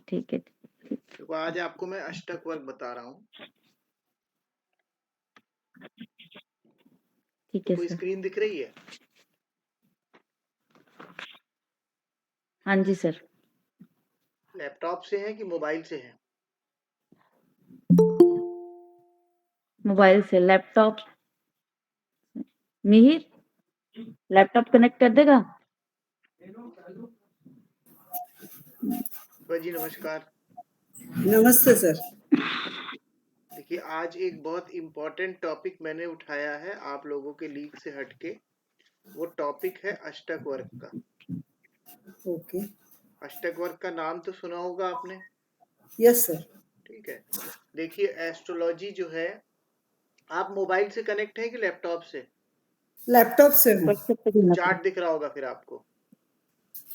ठीक है। देखो आज आपको मैं अष्टक वर्ग बता रहा हूँ। ठीक तो है कोई सर। स्क्रीन दिख रही है? हाँ जी सर। लैपटॉप से है कि मोबाइल से है? मोबाइल से। लैपटॉप मिहिर लैपटॉप कनेक्ट कर देगा। जी नमस्कार। नमस्ते सर। देखिए आज एक बहुत इम्पोर्टेंट टॉपिक मैंने उठाया है आप लोगों के लीक से हटके। वो टॉपिक है अष्टक वर्ग का। ओके। अष्टक वर्ग का नाम तो सुना होगा आपने? Yes sir. ठीक है। देखिए एस्ट्रोलॉजी जो है, आप मोबाइल से कनेक्ट है कि लैपटॉप से? लैपटॉप से हूँ। व्हाट्सएप पे देना चार्ट दिख रहा होगा फिर आपको।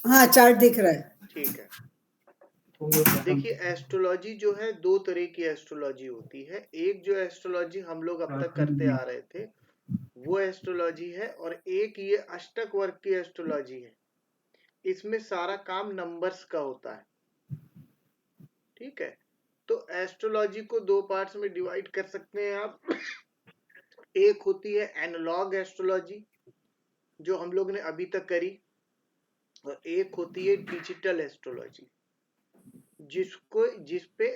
हाँ चार्ट दिख रहा है। ठीक है। देखिए एस्ट्रोलॉजी जो है, दो तरह की एस्ट्रोलॉजी होती है। एक जो एस्ट्रोलॉजी हम लोग अब तक करते आ रहे थे वो एस्ट्रोलॉजी है, और एक ये अष्टक वर्ग की एस्ट्रोलॉजी है। इसमें सारा काम नंबर्स का होता है। ठीक है। तो एस्ट्रोलॉजी को दो पार्ट्स में डिवाइड कर सकते हैं आप। एक होती है एनालॉग एस्ट्रोलॉजी जो हम लोग ने अभी तक करी, और एक होती है डिजिटल एस्ट्रोलॉजी जिसपे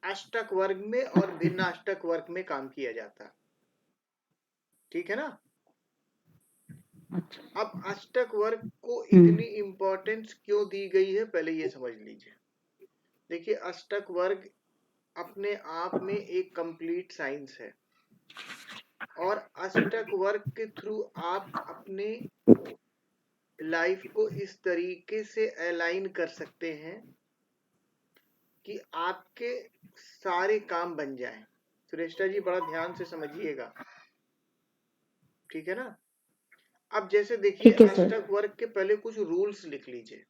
अष्टक वर्ग में और भिन्न अष्टक वर्ग में काम किया जाता है। ठीक है ना? अच्छा। अब अष्टक वर्ग को इतनी इंपॉर्टेंस क्यों दी गई है, पहले ये समझ लीजिए। देखिए अष्टक वर्ग अपने आप में एक कंप्लीट साइंस है, और अष्टक वर्ग के थ्रू आप अपने लाइफ को इस तरीके से अलाइन कर सकते हैं कि आपके सारे काम बन जाएं। श्रेष्ठा जी बड़ा ध्यान से समझिएगा। ठीक है ना? अब जैसे देखिए ठीक है सर। अष्टक वर्ग के पहले कुछ रूल्स लिख लीजिए।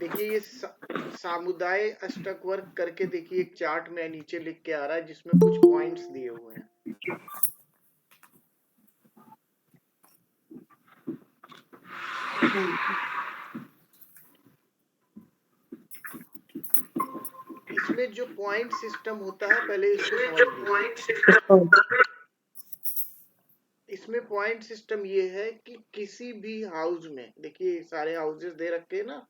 देखिए ये सामुदाय अष्टक वर्ग करके देखिए एक चार्ट में नीचे लिख के आ रहा है जिसमें कुछ पॉइंट्स दिए हुए हैं। इसमें जो पॉइंट सिस्टम होता है पहले इसको समझ लीजिए। इसमें पॉइंट सिस्टम ये है कि किसी भी हाउस में, देखिए सारे हाउसेस दे रखे हैं ना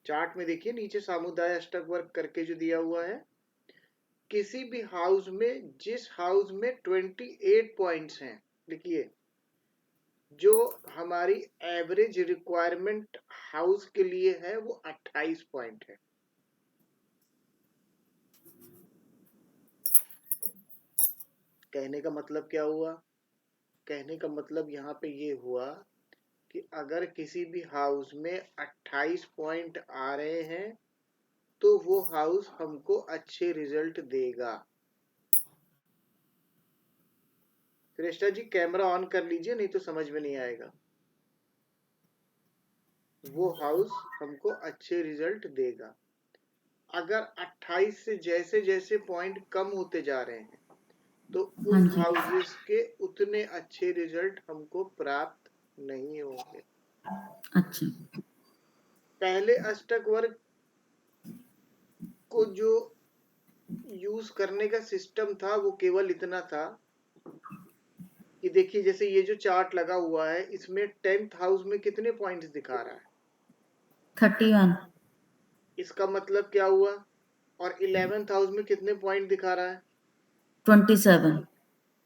चार्ट में, देखिए नीचे सामुदाय अष्टक वर्ग करके जो दिया हुआ है। किसी भी हाउस में, जिस हाउस में 28 पॉइंट्स हैं, देखिए जो हमारी एवरेज रिक्वायरमेंट हाउस के लिए है वो 28 पॉइंट है। कहने का मतलब क्या हुआ? कहने का मतलब यहाँ पे ये हुआ कि अगर किसी भी हाउस में 28 पॉइंट आ रहे हैं तो वो हाउस हमको अच्छे रिजल्ट देगा। श्रेष्ठा जी कैमरा ऑन कर लीजिए, नहीं तो समझ में नहीं आएगा। वो हाउस हमको अच्छे रिजल्ट देगा। अगर 28 से जैसे जैसे पॉइंट कम होते जा रहे हैं तो उन हाउसेस के उतने अच्छे रिजल्ट हमको प्राप्त नहीं होंगे। अच्छा। पहले अष्टक वर्ग को जो यूज करने का सिस्टम था वो केवल इतना था कि देखिए जैसे ये जो चार्ट लगा हुआ है इसमें 10th हाउस में कितने पॉइंट्स दिखा रहा है? 31। इसका मतलब क्या हुआ? और 11th हाउस में कितने पॉइंट दिखा रहा है? 27।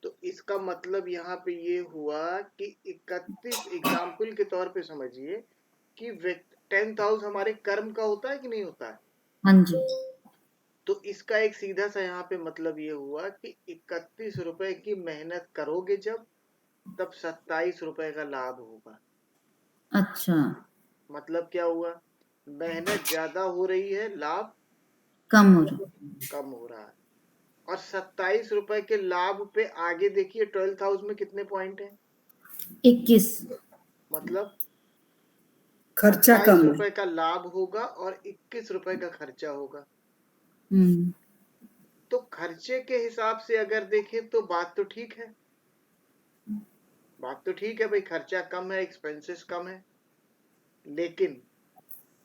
तो इसका मतलब यहाँ पे ये हुआ कि 31, एग्जाम्पल के तौर पे समझिए कि 10th हाउस हमारे कर्म का होता है कि नहीं होता है? हाँ जी। तो इसका एक सीधा सा यहाँ पे मतलब ये हुआ कि 31 रुपए की मेहनत करोगे जब, तब 27 रुपए का लाभ होगा। अच्छा। मतलब क्या हुआ? मेहनत ज्यादा हो रही है, लाभ कम हो रहा। कम हो रहा है। और 27 रुपए के लाभ पे आगे देखिए 12th हाउस में कितने पॉइंट है? 21। मतलब खर्चा 27 कम है। रुपए का लाभ होगा और 21 रुपए का खर्चा होगा। हम्म, तो खर्चे के हिसाब से अगर देखें तो बात तो ठीक है, बात तो ठीक है भाई, खर्चा कम है, एक्सपेंसेस कम है। लेकिन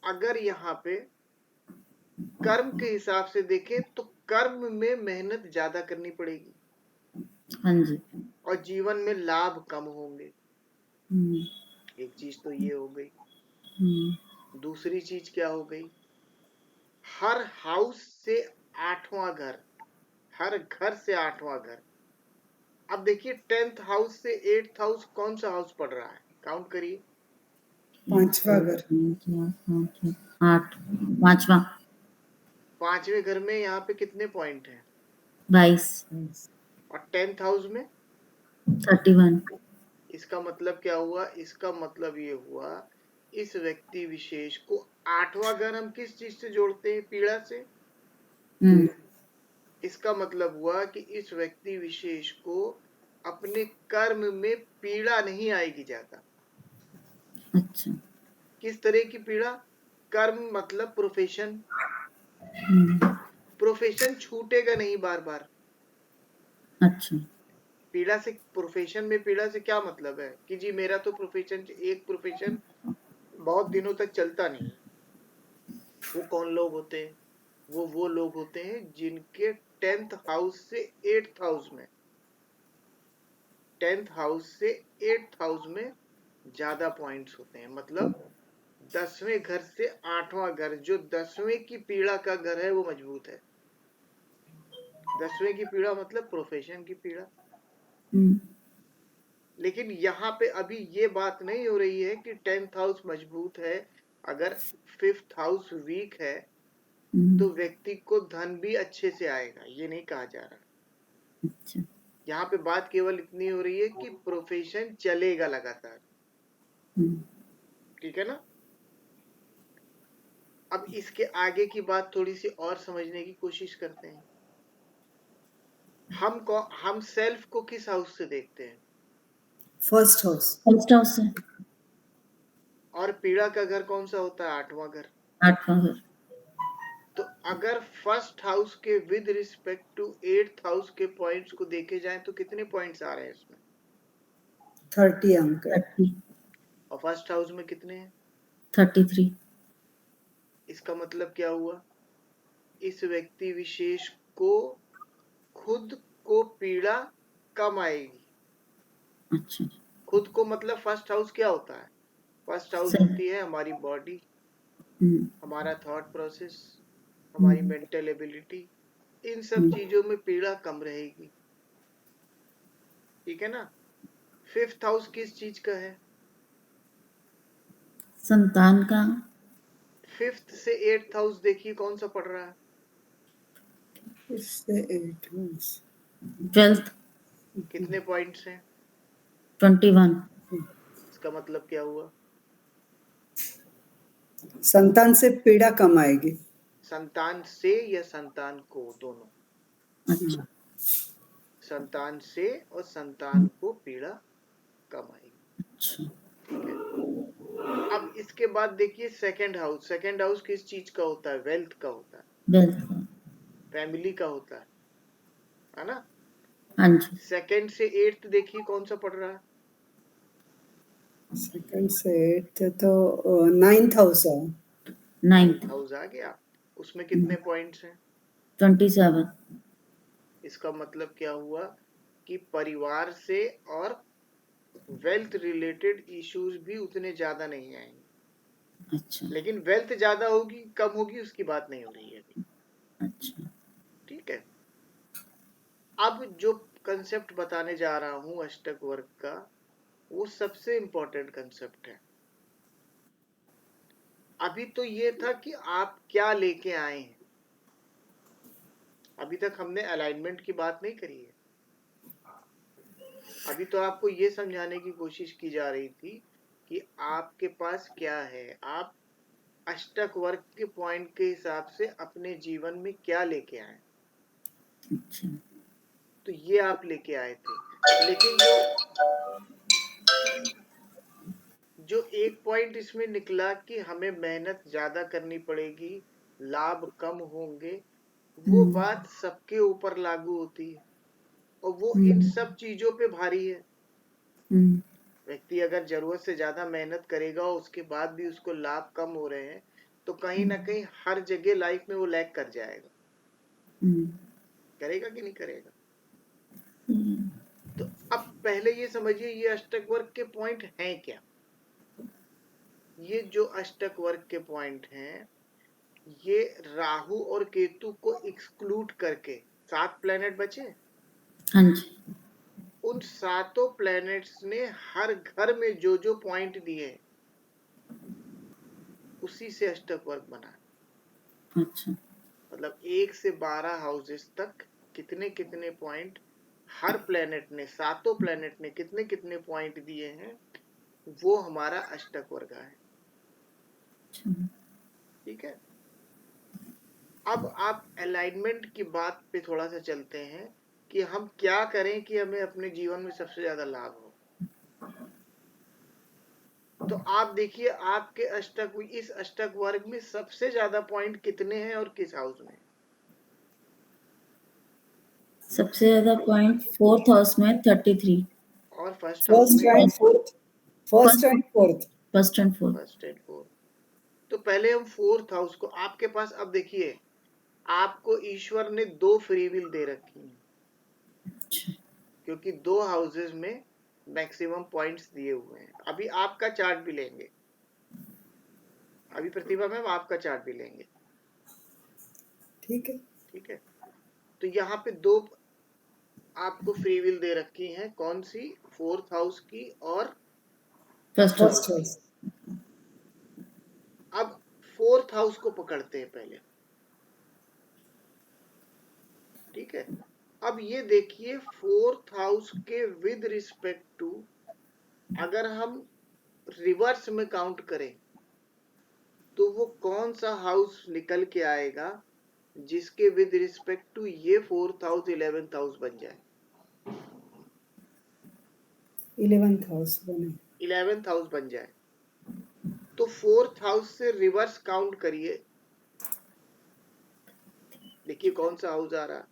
अगर यहाँ पे कर्म के हिसाब से देखें तो कर्म में मेहनत ज्यादा करनी पड़ेगी हाँ जी। और जीवन में लाभ कम होंगे। हम्म, एक चीज तो ये हो गई। हम्म, दूसरी चीज क्या हो गई, हर हाउस से 8वां घर, हर घर से 8वां घर। अब देखिए 10th हाउस से 8th हाउस कौन सा हाउस पड़ रहा है, काउंट करिए। 5वां घर। 8, 5वां, 5वें घर में यहाँ पे कितने पॉइंट हैं, 22, और 10th हाउस में? 31। इसका मतलब क्या हुआ, इसका मतलब ये हुआ इस व्यक्ति विशेष को 8वां घर हम किस चीज से जोड़ते हैं, पीड़ा से। हम्म, इसका मतलब हुआ कि इस व्यक्ति विशेष को अपने कर्म में पीड़ा नहीं आएगी ज्यादा। अच्छा। किस तरह की पीड़ा, कर्म मतलब प्रोफेशन, हम्म, प्रोफेशन छूटेगा नहीं बार बार। अच्छा। पीड़ा से, प्रोफेशन में पीड़ा से क्या मतलब है कि जी मेरा तो प्रोफेशन, एक प्रोफेशन बहुत दिनों तक चलता नहीं। वो कौन लोग होते हैं, वो लोग होते हैं जिनके 10th हाउस से 8th हाउस में, 10th हाउस से 8th हाउस में ज्यादा पॉइंट्स होते हैं। मतलब 10वें घर से 8वां घर, जो 10वें की पीड़ा का घर है वो मजबूत है। 10वें की पीड़ा मतलब प्रोफेशन की पीड़ा। हम्म, लेकिन यहाँ पे अभी ये बात नहीं हो रही है कि 10th हाउस मजबूत है। अगर 5th हाउस वीक है तो व्यक्ति को धन भी अच्छे से आएगा, ये नहीं कहा जा रहा। अच्छा। यहाँ पे बात केवल इतनी हो रही है कि प्रोफेशन चलेगा लगातार। हम्म, ठीक है ना। अब इसके आगे की बात थोड़ी सी और समझने की कोशिश करते हैं। हम सेल्फ को किस हाउस से देखते हैं, फर्स्ट हाउस। फर्स्ट हाउस से। और पीड़ा का घर कौन सा होता है, 8वां घर। 8वां घर। तो अगर फर्स्ट हाउस के with respect to 8th house के पॉइंट्स को देखे जाएं तो कितने पॉइंट्स आ रहे हैं इसमें, 30 अंक है। 30, और फर्स्ट हाउस में कितने हैं? 33। इसका मतलब क्या हुआ, इस व्यक्ति विशेष को खुद को पीड़ा कम आएगी। अच्छा। खुद को मतलब फर्स्ट हाउस क्या होता है, फर्स्ट हाउस सही। होती है हमारी बॉडी, हम्म, हमारा थॉट प्रोसेस, हमारी हम्म, मेंटल एबिलिटी। इन सब हम्म, चीजों में पीड़ा कम रहेगी। ठीक है ना। 5th हाउस किस चीज का है, संतान का। 5th से 8th हाउस देखिए कौन सा पड़ रहा है, इससे 8 हाउस। 12th, कितने पॉइंट्स हैं। 21। इसका मतलब क्या हुआ, संतान से पीड़ा कम आएगी। संतान से या संतान को, दोनों। अच्छा। संतान से और संतान को पीड़ा कम आएगी। अच्छा। ठीक है। अब इसके बाद देखिए सेकंड हाउस, सेकंड हाउस किस चीज का होता है, वेल्थ का होता है, 12th का। फैमिली का होता है ना। हाँ जी। सेकंड से 8th देखिए कौन सा पड़ रहा है, सेकंड से 8 तो 9th हाउस है। 9th, 9th हाउस आ गया। उसमें कितने पॉइंट्स हैं, 27। इसका मतलब क्या हुआ कि परिवार से और वेल्थ रिलेटेड इश्यूज भी उतने ज्यादा नहीं आएंगे। अच्छा। लेकिन वेल्थ ज्यादा होगी कम होगी उसकी बात नहीं हो रही है अभी। अच्छा। ठीक है। अब जो कंसेप्ट बताने जा रहा हूं अष्टक वर्ग का, वो सबसे इंपॉर्टेंट कंसेप्ट है। अभी तो ये था कि आप क्या लेके आए हैं, अभी तक हमने अलाइनमेंट की बात नहीं करी है। अभी तो आपको ये समझाने की कोशिश की जा रही थी कि आपके पास क्या है, आप अष्टक वर्ग के पॉइंट के हिसाब से अपने जीवन में क्या लेके आए। अच्छा। तो ये आप लेके आए थे। लेकिन जो एक पॉइंट इसमें निकला कि हमें मेहनत ज्यादा करनी पड़ेगी, लाभ कम होंगे, वो बात सबके ऊपर लागू होती है और वो इन सब चीजों पे भारी है। व्यक्ति अगर जरूरत से ज्यादा मेहनत करेगा और उसके बाद भी उसको लाभ कम हो रहे हैं तो कहीं ना कहीं हर जगह लाइफ में वो लैग कर जाएगा। करेगा कि नहीं करेगा? तो अब पहले ये समझिए ये अष्टक वर्ग के पॉइंट हैं क्या। ये जो अष्टक वर्ग के पॉइंट हैं ये राहु और केतु को एक्सक्लूड करके 7 प्लेनेट बचे। हाँ जी। उन 7 प्लैनेट्स ने हर घर में जो जो पॉइंट दिए उसी से अष्टक वर्ग बना। अच्छा। मतलब 1 से 12 हाउसेस तक कितने कितने पॉइंट हर प्लैनेट ने, 7 प्लैनेट ने कितने कितने पॉइंट दिए हैं वो हमारा अष्टक वर्ग है। ठीक है। अब आप अलाइनमेंट की बात पे थोड़ा सा चलते हैं कि हम क्या करें कि हमें अपने जीवन में सबसे ज्यादा लाभ हो। तो आप देखिए आपके अष्टक, इस अष्टक वर्ग में सबसे ज्यादा पॉइंट कितने हैं और किस हाउस में? सबसे ज्यादा पॉइंट 4th हाउस में 33 और फर्स्ट हाउस फर्स्ट में? And fourth, first and fourth, first and fourth. First and fourth. तो पहले हम 4th हाउस को, आपके पास अब देखिए आपको ईश्वर ने 2 फ्री विल दे रखी है अच्छा। क्योंकि 2 हाउसेस में मैक्सिमम पॉइंट्स दिए हुए हैं। अभी आपका चार्ट भी लेंगे, अभी प्रतिभा मैम आपका चार्ट भी लेंगे। ठीक है। ठीक है। तो यहाँ पे 2 आपको फ्री विल दे रखी हैं, कौन सी? 4th हाउस की और फर्स्ट फर्स्ट हाउस। हाउस। अब 4th हाउस को पकड़ते हैं पहले। ठीक है। अब ये देखिए 4th हाउस के विद रिस्पेक्ट टू अगर हम रिवर्स में काउंट करें तो वो कौन सा हाउस निकल के आएगा जिसके विद रिस्पेक्ट टू ये 4th हाउस 11th हाउस बन जाए। 11th हाउस बने। 11th हाउस बन जाए तो 4th हाउस से रिवर्स काउंट करिए, देखिए कौन सा हाउस आ रहा।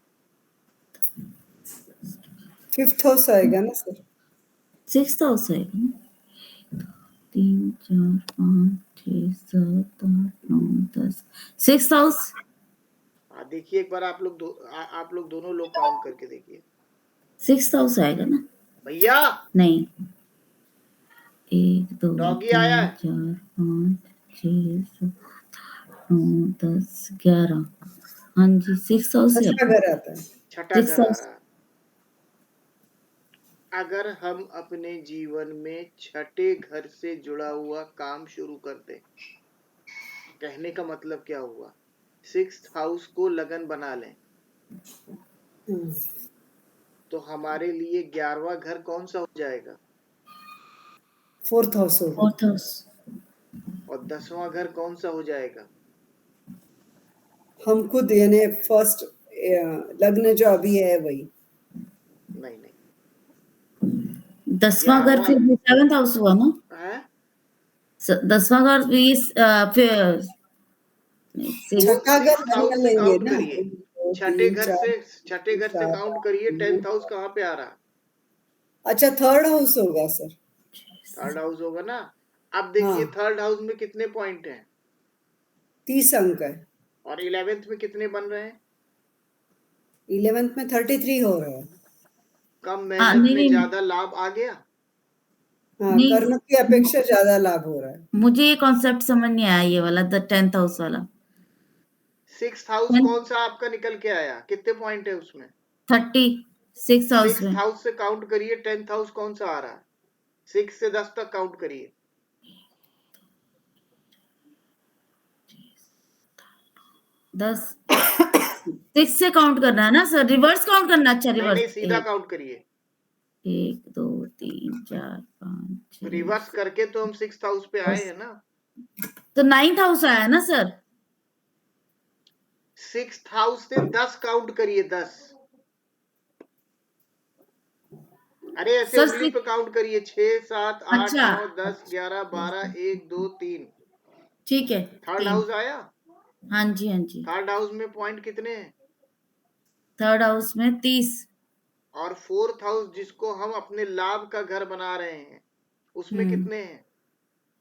5th हाउस आएगा ना सर? 6th हाउस आएगा ना। 3 4 5 6 7 8 9 10 6th हाउस। हाँ देखिए एक बार आप लोग दोनों लोग काउंट करके देखिए। 6th हाउस आएगा ना भैया? नहीं। 1 2 डॉगी 3 आया है? 4 5 6 7 9 10 11। हाँ जी 6th हाउस से छठा घर आता है। छठा 6th घर आ हाउस। रहा। अगर हम अपने जीवन में छठे घर से जुड़ा हुआ काम शुरू कर दें, कहने का मतलब क्या हुआ? 6th हाउस को लगन बना लें तो हमारे लिए 11वां घर कौन सा हो जाएगा? 4th हाउस होगा। 4th house. और 10वां घर कौन सा हो जाएगा? हम खुद यानी फर्स्ट लग्न जो अभी है वही। नहीं नहीं, 10वां घर फिर 7th हाउस हुआ ना। है 10वां घर भी फिर छठा घर 6th बना हाउस से लेंगे काउंट ना। करिए। 1 2 छठे 3 घर 4 से 5 काउंट करिए। 10th हाउस कहाँ पे आ रहा? अच्छा 3rd हाउस होगा सर। 3rd हाउस होगा ना। अब देखिए हाँ 3rd हाउस में कितने पॉइंट हैं 30 अंक है। और 11th में कितने बन रहे हैं? 11th में 33 हो रहा है। कम मेहनत नहीं में नहीं ज्यादा लाभ आ गया। हाँ नहीं, कर्म की अपेक्षा ज्यादा लाभ हो रहा है। मुझे ये कॉन्सेप्ट समझ नहीं आया ये वाला 10th हाउस वाला। 6th हाउस कौन सा आपका निकल के आया? कितने पॉइंट है उसमें? 36 हाउस 6th में। हाउस से काउंट करिए 10th हाउस कौन सा आ रहा है? 6 से 10 तक काउंट करिए। 10 6 से काउंट करना है ना सर, रिवर्स काउंट करना। अच्छा नहीं रिवर्स। नहीं, सीधा काउंट करिए। 1 2 3 4 5 6। रिवर्स करके तो हम 6th हाउस पे आए हैं ना। तो 9th हाउस आया ना सर। 6th हाउस से 10 काउंट करिए, 10। अरे ऐसे सर उंगली पे काउंट करिए। 6 7 8 अच्छा 9 10 11 12 1 2 3। ठीक है। 3rd 3। हाउस आया। हाँ जी हाँ जी। 3rd हाउस में पॉइंट कितने हैं? थर्ड हाउस में 30। और फोर्थ हाउस जिसको हम अपने लाभ का घर बना रहे हैं उसमें कितने हैं?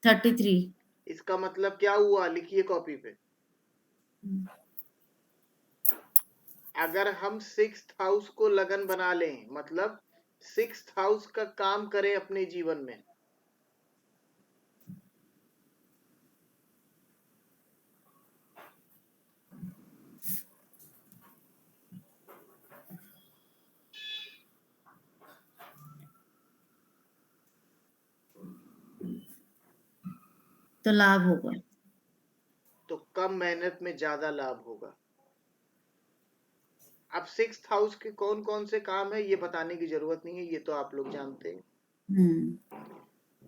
33। इसका मतलब क्या हुआ, लिखिए कॉपी पे। अगर हम सिक्स्थ हाउस को लगन बना लें, मतलब सिक्स्थ हाउस का काम करें अपने जीवन में, तो लाभ होगा। तो कम मेहनत में ज्यादा लाभ होगा। अब सिक्स्थ हाउस के कौन कौन से काम है ये बताने की जरूरत नहीं है, ये तो आप लोग जानते हैं।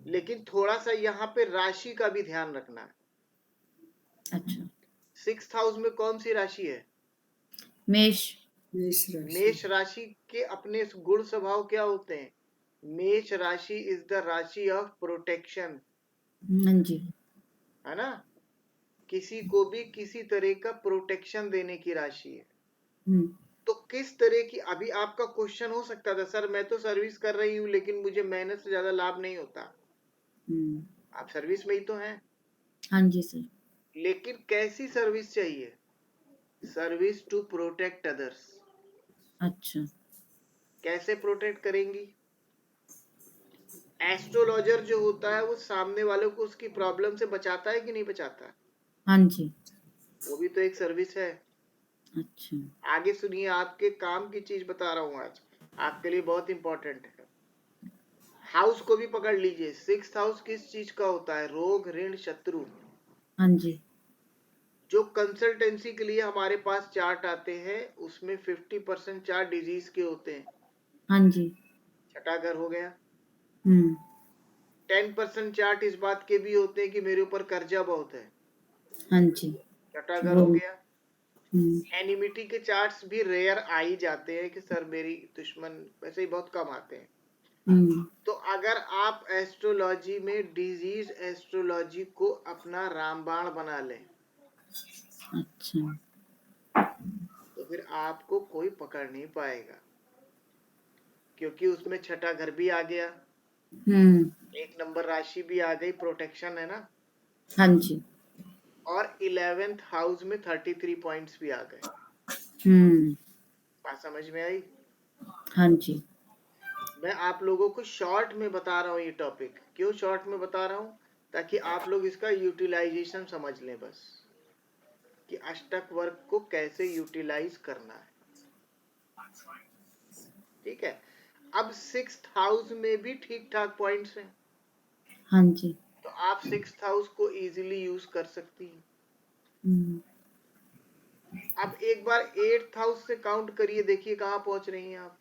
लेकिन थोड़ा सा यहाँ पे राशि का भी ध्यान रखना है। अच्छा। सिक्स्थ हाउस में कौन सी राशि है? मेष। मेष राशि। मेष राशि के अपने गुण स्वभाव क्या होते हैं? मेष राशि इज द राशि ऑफ प्रोटेक्शन, हाँ जी। है ना? किसी को भी किसी तरह का प्रोटेक्शन देने की राशि है। तो किस तरह की, अभी आपका क्वेश्चन हो सकता था, सर मैं तो सर्विस कर रही हूँ लेकिन मुझे मेहनत से ज्यादा लाभ नहीं होता। आप सर्विस में ही तो हैं। हाँ जी सर। लेकिन कैसी सर्विस चाहिए? Service to protect others. अच्छा। कैसे प्रोटेक्ट करेंगी? एस्ट्रोलॉजर जो होता है वो सामने वाले को उसकी प्रॉब्लम से बचाता है कि नहीं बचाता? हाँ जी। वो भी तो एक सर्विस है। अच्छा। आगे सुनिए, आपके काम की चीज बता रहा हूं आज, आपके लिए बहुत इंपॉर्टेंट है। हाउस को भी पकड़ लीजिए। सिक्स्थ हाउस किस चीज का होता है? रोग, ऋण, शत्रु। हाँ जी। जो कंसल्टेंसी के लिए हमारे पास चार्ट आते हैं उसमें 50% चार्ट डिजीज के होते हैं। हाँ जी। छठा घर हो गया। 10% चार्ट इस बात के भी होते हैं कि मेरे ऊपर कर्जा बहुत है। हाँ जी। छठा घर वो हो गया। एनिमिटी के चार्ट्स भी रेयर आ ही जाते हैं कि सर मेरी दुश्मन, वैसे ही बहुत कम आते हैं। तो अगर आप एस्ट्रोलॉजी में डिजीज एस्ट्रोलॉजी को अपना रामबाण बना लें, अच्छा, तो फिर आपको कोई पकड़ नहीं पाएगा, क्योंकि उसमें छठा घर भी आ गया, एक नंबर राशि भी आ गई, प्रोटेक्शन है ना। हाँ जी। और 11th हाउस में 33 पॉइंट्स भी आ गए। बात समझ में आई? हाँ जी। मैं आप लोगों को शॉर्ट में बता रहा हूँ ये टॉपिक। क्यों शॉर्ट में बता रहा हूँ? ताकि आप लोग इसका यूटिलाइजेशन समझ लें, बस कि अष्टक वर्ग को कैसे यूटिलाइज करना है। ठीक है। अब सिक्स्थ हाउस में भी ठीक ठाक पॉइंट्स हैं। हाँ जी। तो आप सिक्स्थ हाउस को इजीली यूज कर सकती हैं। अब एक बार 8th हाउस से काउंट करिए, देखिए कहां पहुंच रही हैं आप।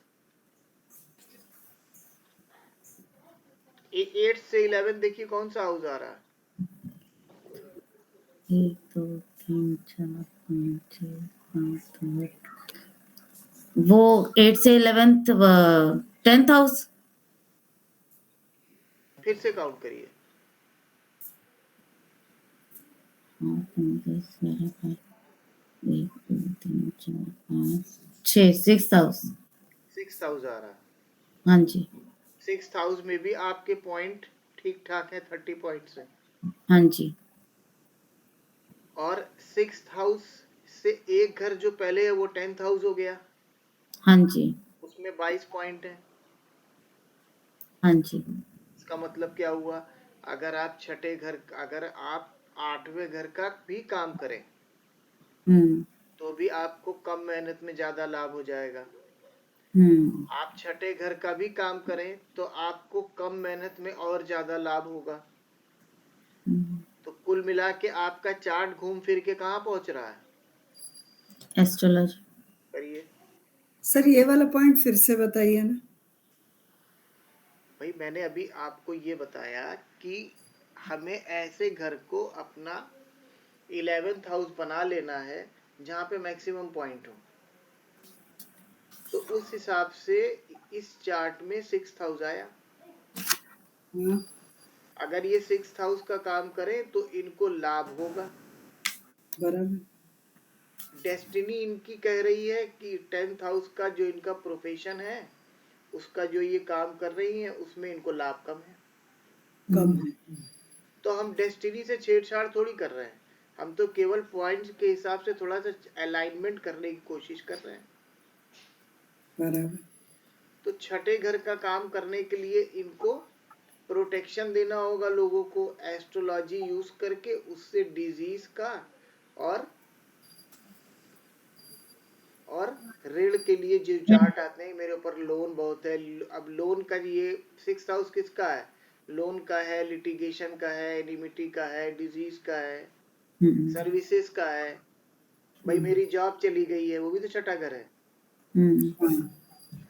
8 से 11 देखिए कौन सा हाउस आ रहा है। 1 2 3 4 5 6 7 8। वो 8 से 11th 10th हाउस। फिर से काउंट करिए। 1 2 3 4 5 6 6th हाउस। 6th हाउस आ रहा है। हाँ जी। 6th हाउस में भी आपके पॉइंट ठीक ठाक है, 30 पॉइंट्स है। हाँ जी। और 6th हाउस से एक घर जो पहले है वो 10th हाउस हो गया। हाँ जी। उसमें 22 पॉइंट है। हाँ जी। इसका मतलब क्या हुआ? अगर आप छठे घर, अगर आप 8वें घर का भी काम करें तो भी आपको कम मेहनत में ज्यादा लाभ हो जाएगा। आप छठे घर का भी काम करें तो आपको कम मेहनत में और ज्यादा लाभ होगा। तो कुल मिला के आपका चार्ट घूम फिर के कहाँ पहुंच रहा है? एस्ट्रोलॉजी। करिए सर ये वाला पॉइंट फिर से बताइए ना। भाई, मैंने अभी आपको ये बताया कि हमें ऐसे घर को अपना 11th हाउस बना लेना है जहां पे मैक्सिमम पॉइंट हो। तो उस हिसाब से इस चार्ट में 6th हाउस आया। अगर ये 6th हाउस का काम करें तो इनको लाभ होगा। बराबर। डेस्टिनी इनकी कह रही है कि 10th हाउस का जो इनका प्रोफेशन है, उसका जो ये काम कर रही है, उसमें इनको लाभ कम है। कम है। तो हम डेस्टिनी से छेड़छाड़ थोड़ी कर रहे हैं, हम तो केवल पॉइंट्स के हिसाब से थोड़ा सा अलाइनमेंट करने की कोशिश कर रहे हैं। बराबर। तो छठे घर का काम करने के लिए इनको प्रोटेक्शन देना होगा लोगों को, एस्ट्रोलॉजी यूज करके, उससे डिजीज का और ऋण के लिए जो चार्ट आते हैं, मेरे ऊपर लोन बहुत है, अब लोन का ये 6th हाउस किसका है? लोन का है, लिटिगेशन का है, एनिमिटी का है, डिजीज का है, सर्विसेज का है। भाई मेरी जॉब चली गई है, वो भी तो छठा घर है।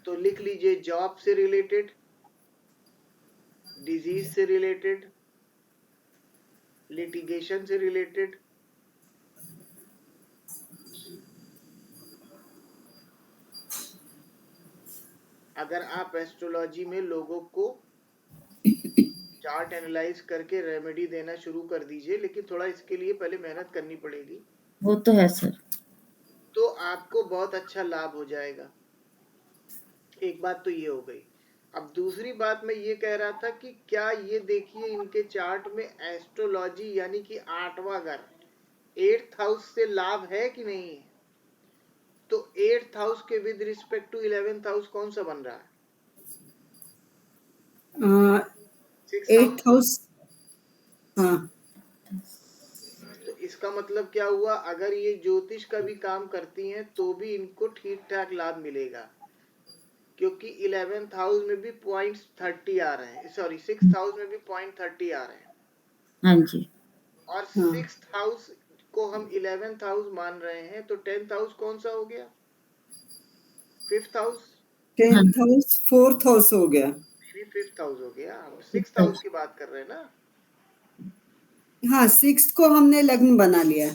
तो लिख लीजिए, जॉब से रिलेटेड, डिजीज से रिलेटेड, लिटिगेशन से रिलेटेड, अगर आप एस्ट्रोलॉजी में लोगों को चार्ट एनालाइज करके रेमेडी देना शुरू कर दीजिए, लेकिन थोड़ा इसके लिए पहले मेहनत करनी पड़ेगी। वो तो है सर। तो आपको बहुत अच्छा लाभ हो जाएगा। एक बात तो ये हो गई। अब दूसरी बात मैं ये कह रहा था कि क्या ये देखिए इनके चार्ट में एस्ट्रोलॉजी यानी कि 8वां घर 8th हाउस से लाभ है कि नहीं है? तो 8th हाउस के with respect to 11th house कौन सा बन रहा है? 8th house. हाँ, तो इसका मतलब क्या हुआ, अगर ये ज्योतिष का भी काम करती हैं तो भी इनको ठीक ठाक लाभ मिलेगा, क्योंकि 11th हाउस में भी .30 आ रहे हैं, सॉरी 6th हाउस में भी .30 आ रहे हैं। हाँ जी। और हाँ। 6th हाउस को हम 11th हाउस मान रहे हैं, तो 10th हाउस कौन सा हो गया? 5th house. 10th house 4th house हो गया। नहीं, 5th हाउस हो गया, हम 6th हाउस की बात कर रहे हैं ना। हाँ, 6th को हमने लग्न बना लिया।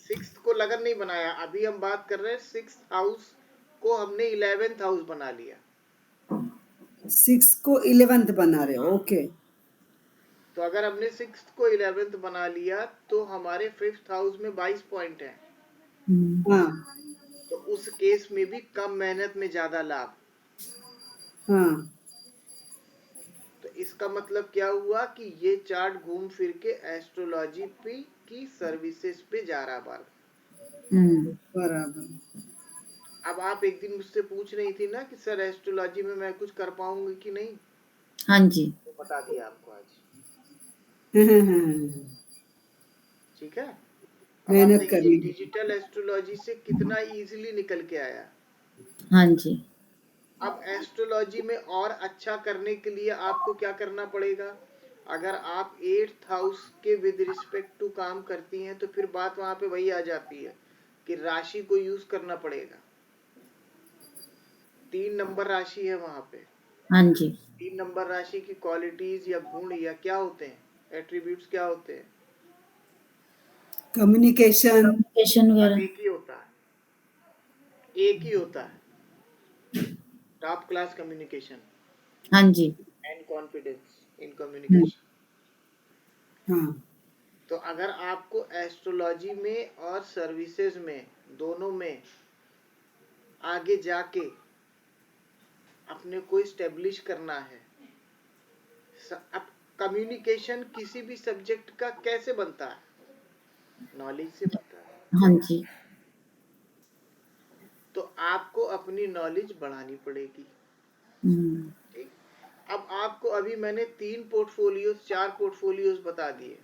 6th को लगन नहीं बनाया, अभी हम बात कर रहे हैं 6th हाउस को हमने 11th हाउस बना लिया। 6 को 11th बना रहे हो, ओके। तो अगर हमने 6th को 11th बना लिया तो हमारे 5th हाउस में 22 पॉइंट है। हाँ। तो उस केस में भी कम मेहनत में ज्यादा लाभ। हाँ। तो इसका मतलब क्या हुआ कि ये चार्ट घूम फिर के एस्ट्रोलॉजी पे की सर्विसेज पे जा रहा बार। बराबर। अब आप एक दिन मुझसे पूछ रही थी ना कि सर एस्ट्रोलॉजी में मैं कुछ कर पाऊंगी कि नहीं, हाँ जी। तो बता दिया आपको आज। ठीक है। अब आप मेहनत देखिए करनी। डिजिटल एस्ट्रोलॉजी से कितना इजीली निकल के आया। हाँ जी। अब एस्ट्रोलॉजी में और अच्छा करने के लिए आपको क्या करना पड़ेगा? अगर आप 8th हाउस के विद रिस्पेक्ट टू काम करती हैं तो फिर बात वहां पे वही आ जाती है कि राशि को यूज करना पड़ेगा। 3 नंबर राशि है वहां पे। हाँ जी। 3 नंबर राशि की क्वालिटीज या गुण या क्या होते हैं, एट्रीब्यूट्स क्या होते हैं? कम्युनिकेशन। कम्युनिकेशन अब वगैरह। एक ही होता है, एक ही होता है, टॉप क्लास कम्युनिकेशन हाँ जी। And confidence in communication. हाँ। तो अगर आपको एस्ट्रोलॉजी में और सर्विसेज में दोनों में आगे जाके अपने को स्टेब्लिश करना है, अब कम्युनिकेशन किसी भी सब्जेक्ट का कैसे बनता है? नॉलेज से बनता है। हाँ जी। तो आपको अपनी नॉलेज बढ़ानी पड़ेगी। ठीक। अब आपको अभी मैंने 4 पोर्टफोलियोज बता दिए,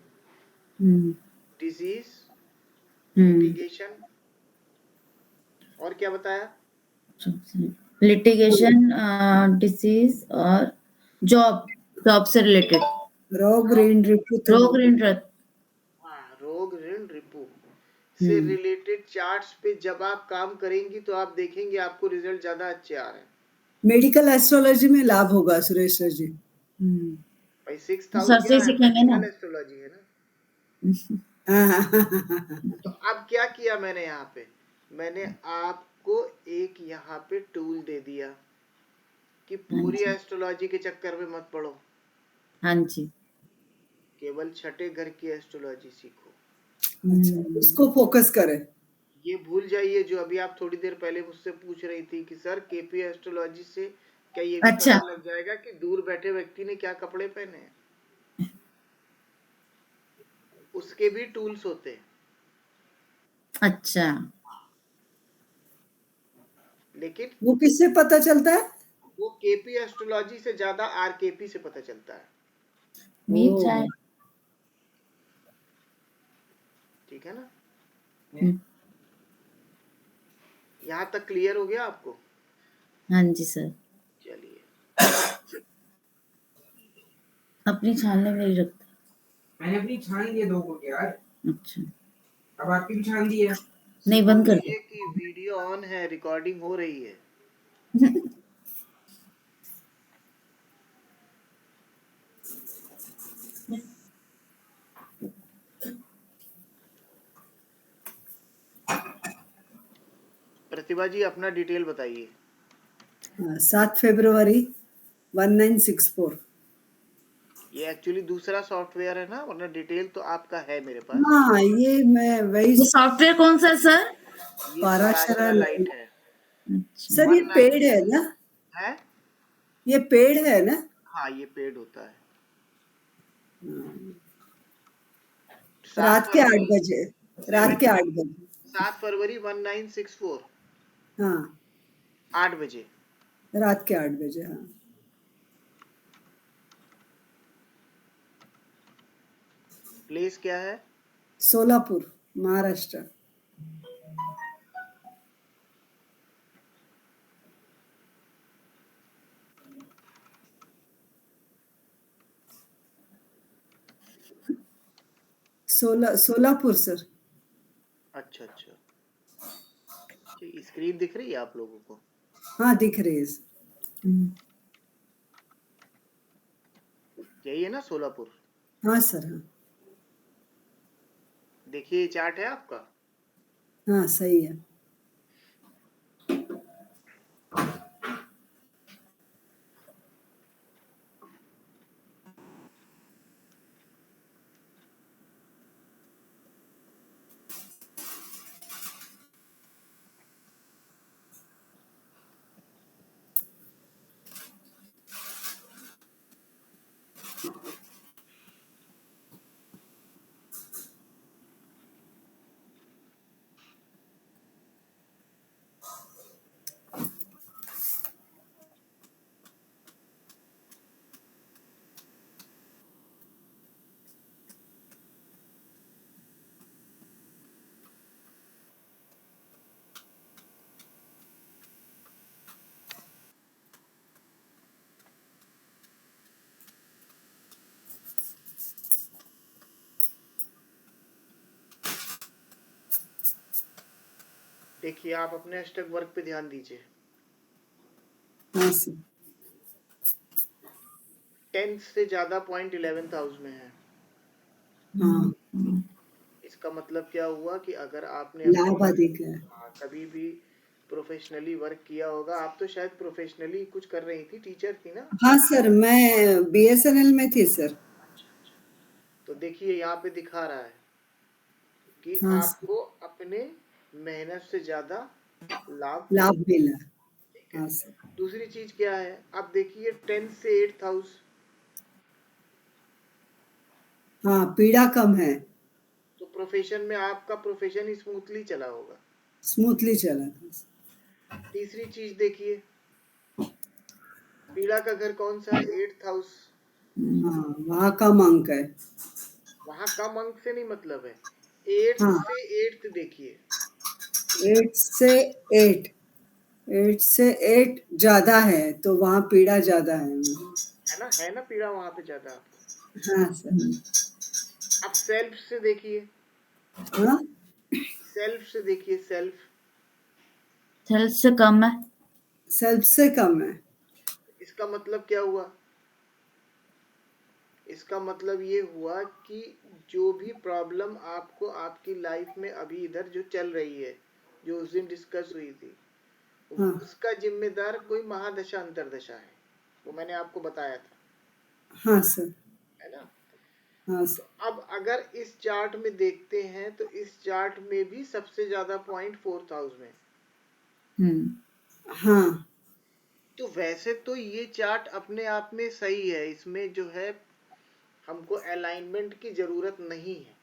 डिजीज, लिटिगेशन, और क्या बताया? लिटिगेशन, डिसीज और जॉब, जॉब से रिलेटेड। रोग ऋण रिपु तो रोग ऋण हाँ, रोग ऋण रिपु से रिलेटेड चार्ट्स पे जब आप काम करेंगी तो आप देखेंगे आपको रिजल्ट ज्यादा अच्छे आ रहे हैं। मेडिकल एस्ट्रोलॉजी में लाभ होगा सुरेश सर जी। भाई 6th हाउस सर से क्या है? सीखेंगे ना। मेडिकल एस्ट्रोलॉजी है ना। तो अब क्या किया मैंने यहाँ पे, मैंने आपको एक यहाँ पे टूल दे दिया कि पूरी एस्ट्रोलॉजी के चक्कर में मत पड़ो, हाँ जी। केवल छठे घर की एस्ट्रोलॉजी सीखो। अच्छा, उसको फोकस करें। ये भूल जाइए जो अभी आप थोड़ी देर पहले मुझसे पूछ रही थी कि सर केपी एस्ट्रोलॉजी से क्या ये भी अच्छा। पता लग जाएगा कि दूर बैठे व्यक्ति ने क्या कपड़े पहने हैं। उसके भी टूल्स होते हैं, अच्छा, लेकिन वो किससे पता चलता है? वो केपी एस्ट्रोलॉजी से ज्यादा आरकेपी से पता चलता है। मील ओ, चाय। ठीक है ना? हम्म, यहाँ तक क्लियर हो गया आपको? हाँ जी सर। चलिए, अपनी छानने में ही रखता। मैंने अपनी छान दी है 2 को यार। अच्छा, अब आपकी भी छान दी है। नहीं बंद कर बोलिए कि वीडियो ऑन है, रिकॉर्डिंग हो रही है। दे। प्रतिभा जी अपना डिटेल बताइए। 7 फरवरी 1964। ये एक्चुअली दूसरा सॉफ्टवेयर है ना, वरना डिटेल तो आपका है मेरे पास। हाँ, ये मैं वही ये सॉफ्टवेयर कौन सा है सर? ये पाराशरा पराशरा लाइट है। अच्छा, सर, ये 19 पेड़ है ना? है। ये पेड़ है ना? हाँ, ये पेड होता है। हाँ। 7 रात के 8 फरवरी बजे, रात के 8 बजे। 7 फरवरी 1964 हाँ, 8 बजे। रात के 8 बजे। हाँ, प्लेस क्या है? सोलापुर, महाराष्ट्र। सोलापुर सर। अच्छा अच्छा, स्क्रीन दिख रही है आप लोगों को? हाँ, दिख रही है सर। यही है ना सोलापुर? हाँ सर। हाँ, देखिए ये चार्ट है आपका। हाँ, सही है। देखिए आप अपने अष्टक वर्क पे ध्यान दीजिए। हाँ सर। 10 से ज्यादा पॉइंट 11th हाउस में है। हाँ, इसका मतलब क्या हुआ कि अगर आपने लाभ अधिक है। कभी भी प्रोफेशनली वर्क किया होगा, आप तो शायद प्रोफेशनली कुछ कर रही थी, टीचर थी ना? हाँ सर, मैं BSNL में थी सर। तो देखिए यहाँ पे दिखा रहा है कि हाँ सर, आपको अपने मेहनत से ज्यादा लाभ लाभ मिला। मिला। ठीक है। हाँ सर। दूसरी चीज क्या है, आप देखिए 10 से 8th हाउस, हाँ, पीड़ा कम है। तो प्रोफेशन में आपका प्रोफेशन ही स्मूथली चला होगा। स्मूथली चला था। तीसरी चीज देखिए, पीड़ा का घर कौन सा है? 8th house. हाँ, वहाँ कम अंक है। वहां कम अंक से नहीं मतलब है, 8th हाँ, से 8th देखिए। 8 से 8, 8 से 8 ज्यादा है, तो वहाँ पीड़ा ज्यादा है। है ना पीड़ा वहां पे ज्यादा आपको। हाँ सर। अब सेल्फ से देखिए, हाँ, सेल्फ से देखिए, सेल्फ। सेल्फ से कम है। सेल्फ से कम है। इसका मतलब क्या हुआ? इसका मतलब ये हुआ कि जो भी प्रॉब्लम आपको आपकी लाइफ में अभी इधर जो चल रही है, जो उस दिन डिस्कस हुई थी, हाँ, उसका जिम्मेदार कोई महादशा अंतरदशा है। वो मैंने आपको बताया था, हाँ सर। है ना? हाँ सर। अब अगर इस चार्ट में देखते हैं तो इस चार्ट में भी सबसे ज्यादा पॉइंट 4th हाउस में। हाँ तो वैसे तो ये चार्ट अपने आप में सही है, इसमें जो है हमको अलाइनमेंट की जरूरत नहीं है,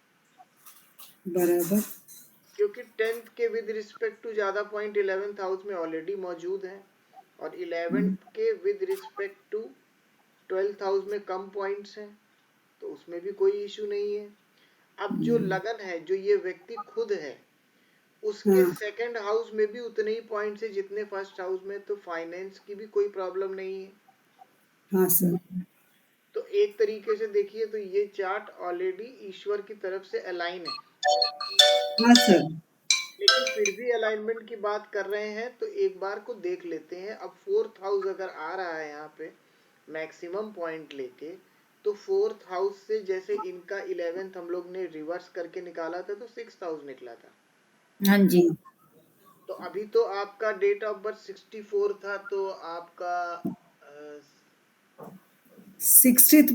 बराबर। क्योंकि 10th के विद रिस्पेक्ट टू ज्यादा पॉइंट 11th हाउस में ऑलरेडी मौजूद हैं, और 11th के with respect to 12th house में कम पॉइंट्स हैं, तो उसमें भी कोई इशू नहीं है। अब जो लगन है, जो ये व्यक्ति खुद है, उसके हाँ सेकंड हाउस में भी उतने ही पॉइंट्स है जितने फर्स्ट हाउस में, तो फाइनेंस की भी कोई प्रॉब्लम नहीं है। हाँ सर। तो एक तरीके से देखिए तो ये चार्ट ऑलरेडी ईश्वर की तरफ से अलाइन है, हाँ सर। लेकिन फिर भी अलाइनमेंट की बात कर रहे हैं तो एक बार को देख लेते हैं। अब 4th हाउस अगर आ रहा है यहाँ पे मैक्सिमम पॉइंट लेके, तो 4th हाउस से जैसे इनका 11th हम लोग ने रिवर्स करके निकाला था तो 6th हाउस निकला था। हाँ जी। तो अभी तो आपका डेट ऑफ बर्थ 64 था, तो आपका 60th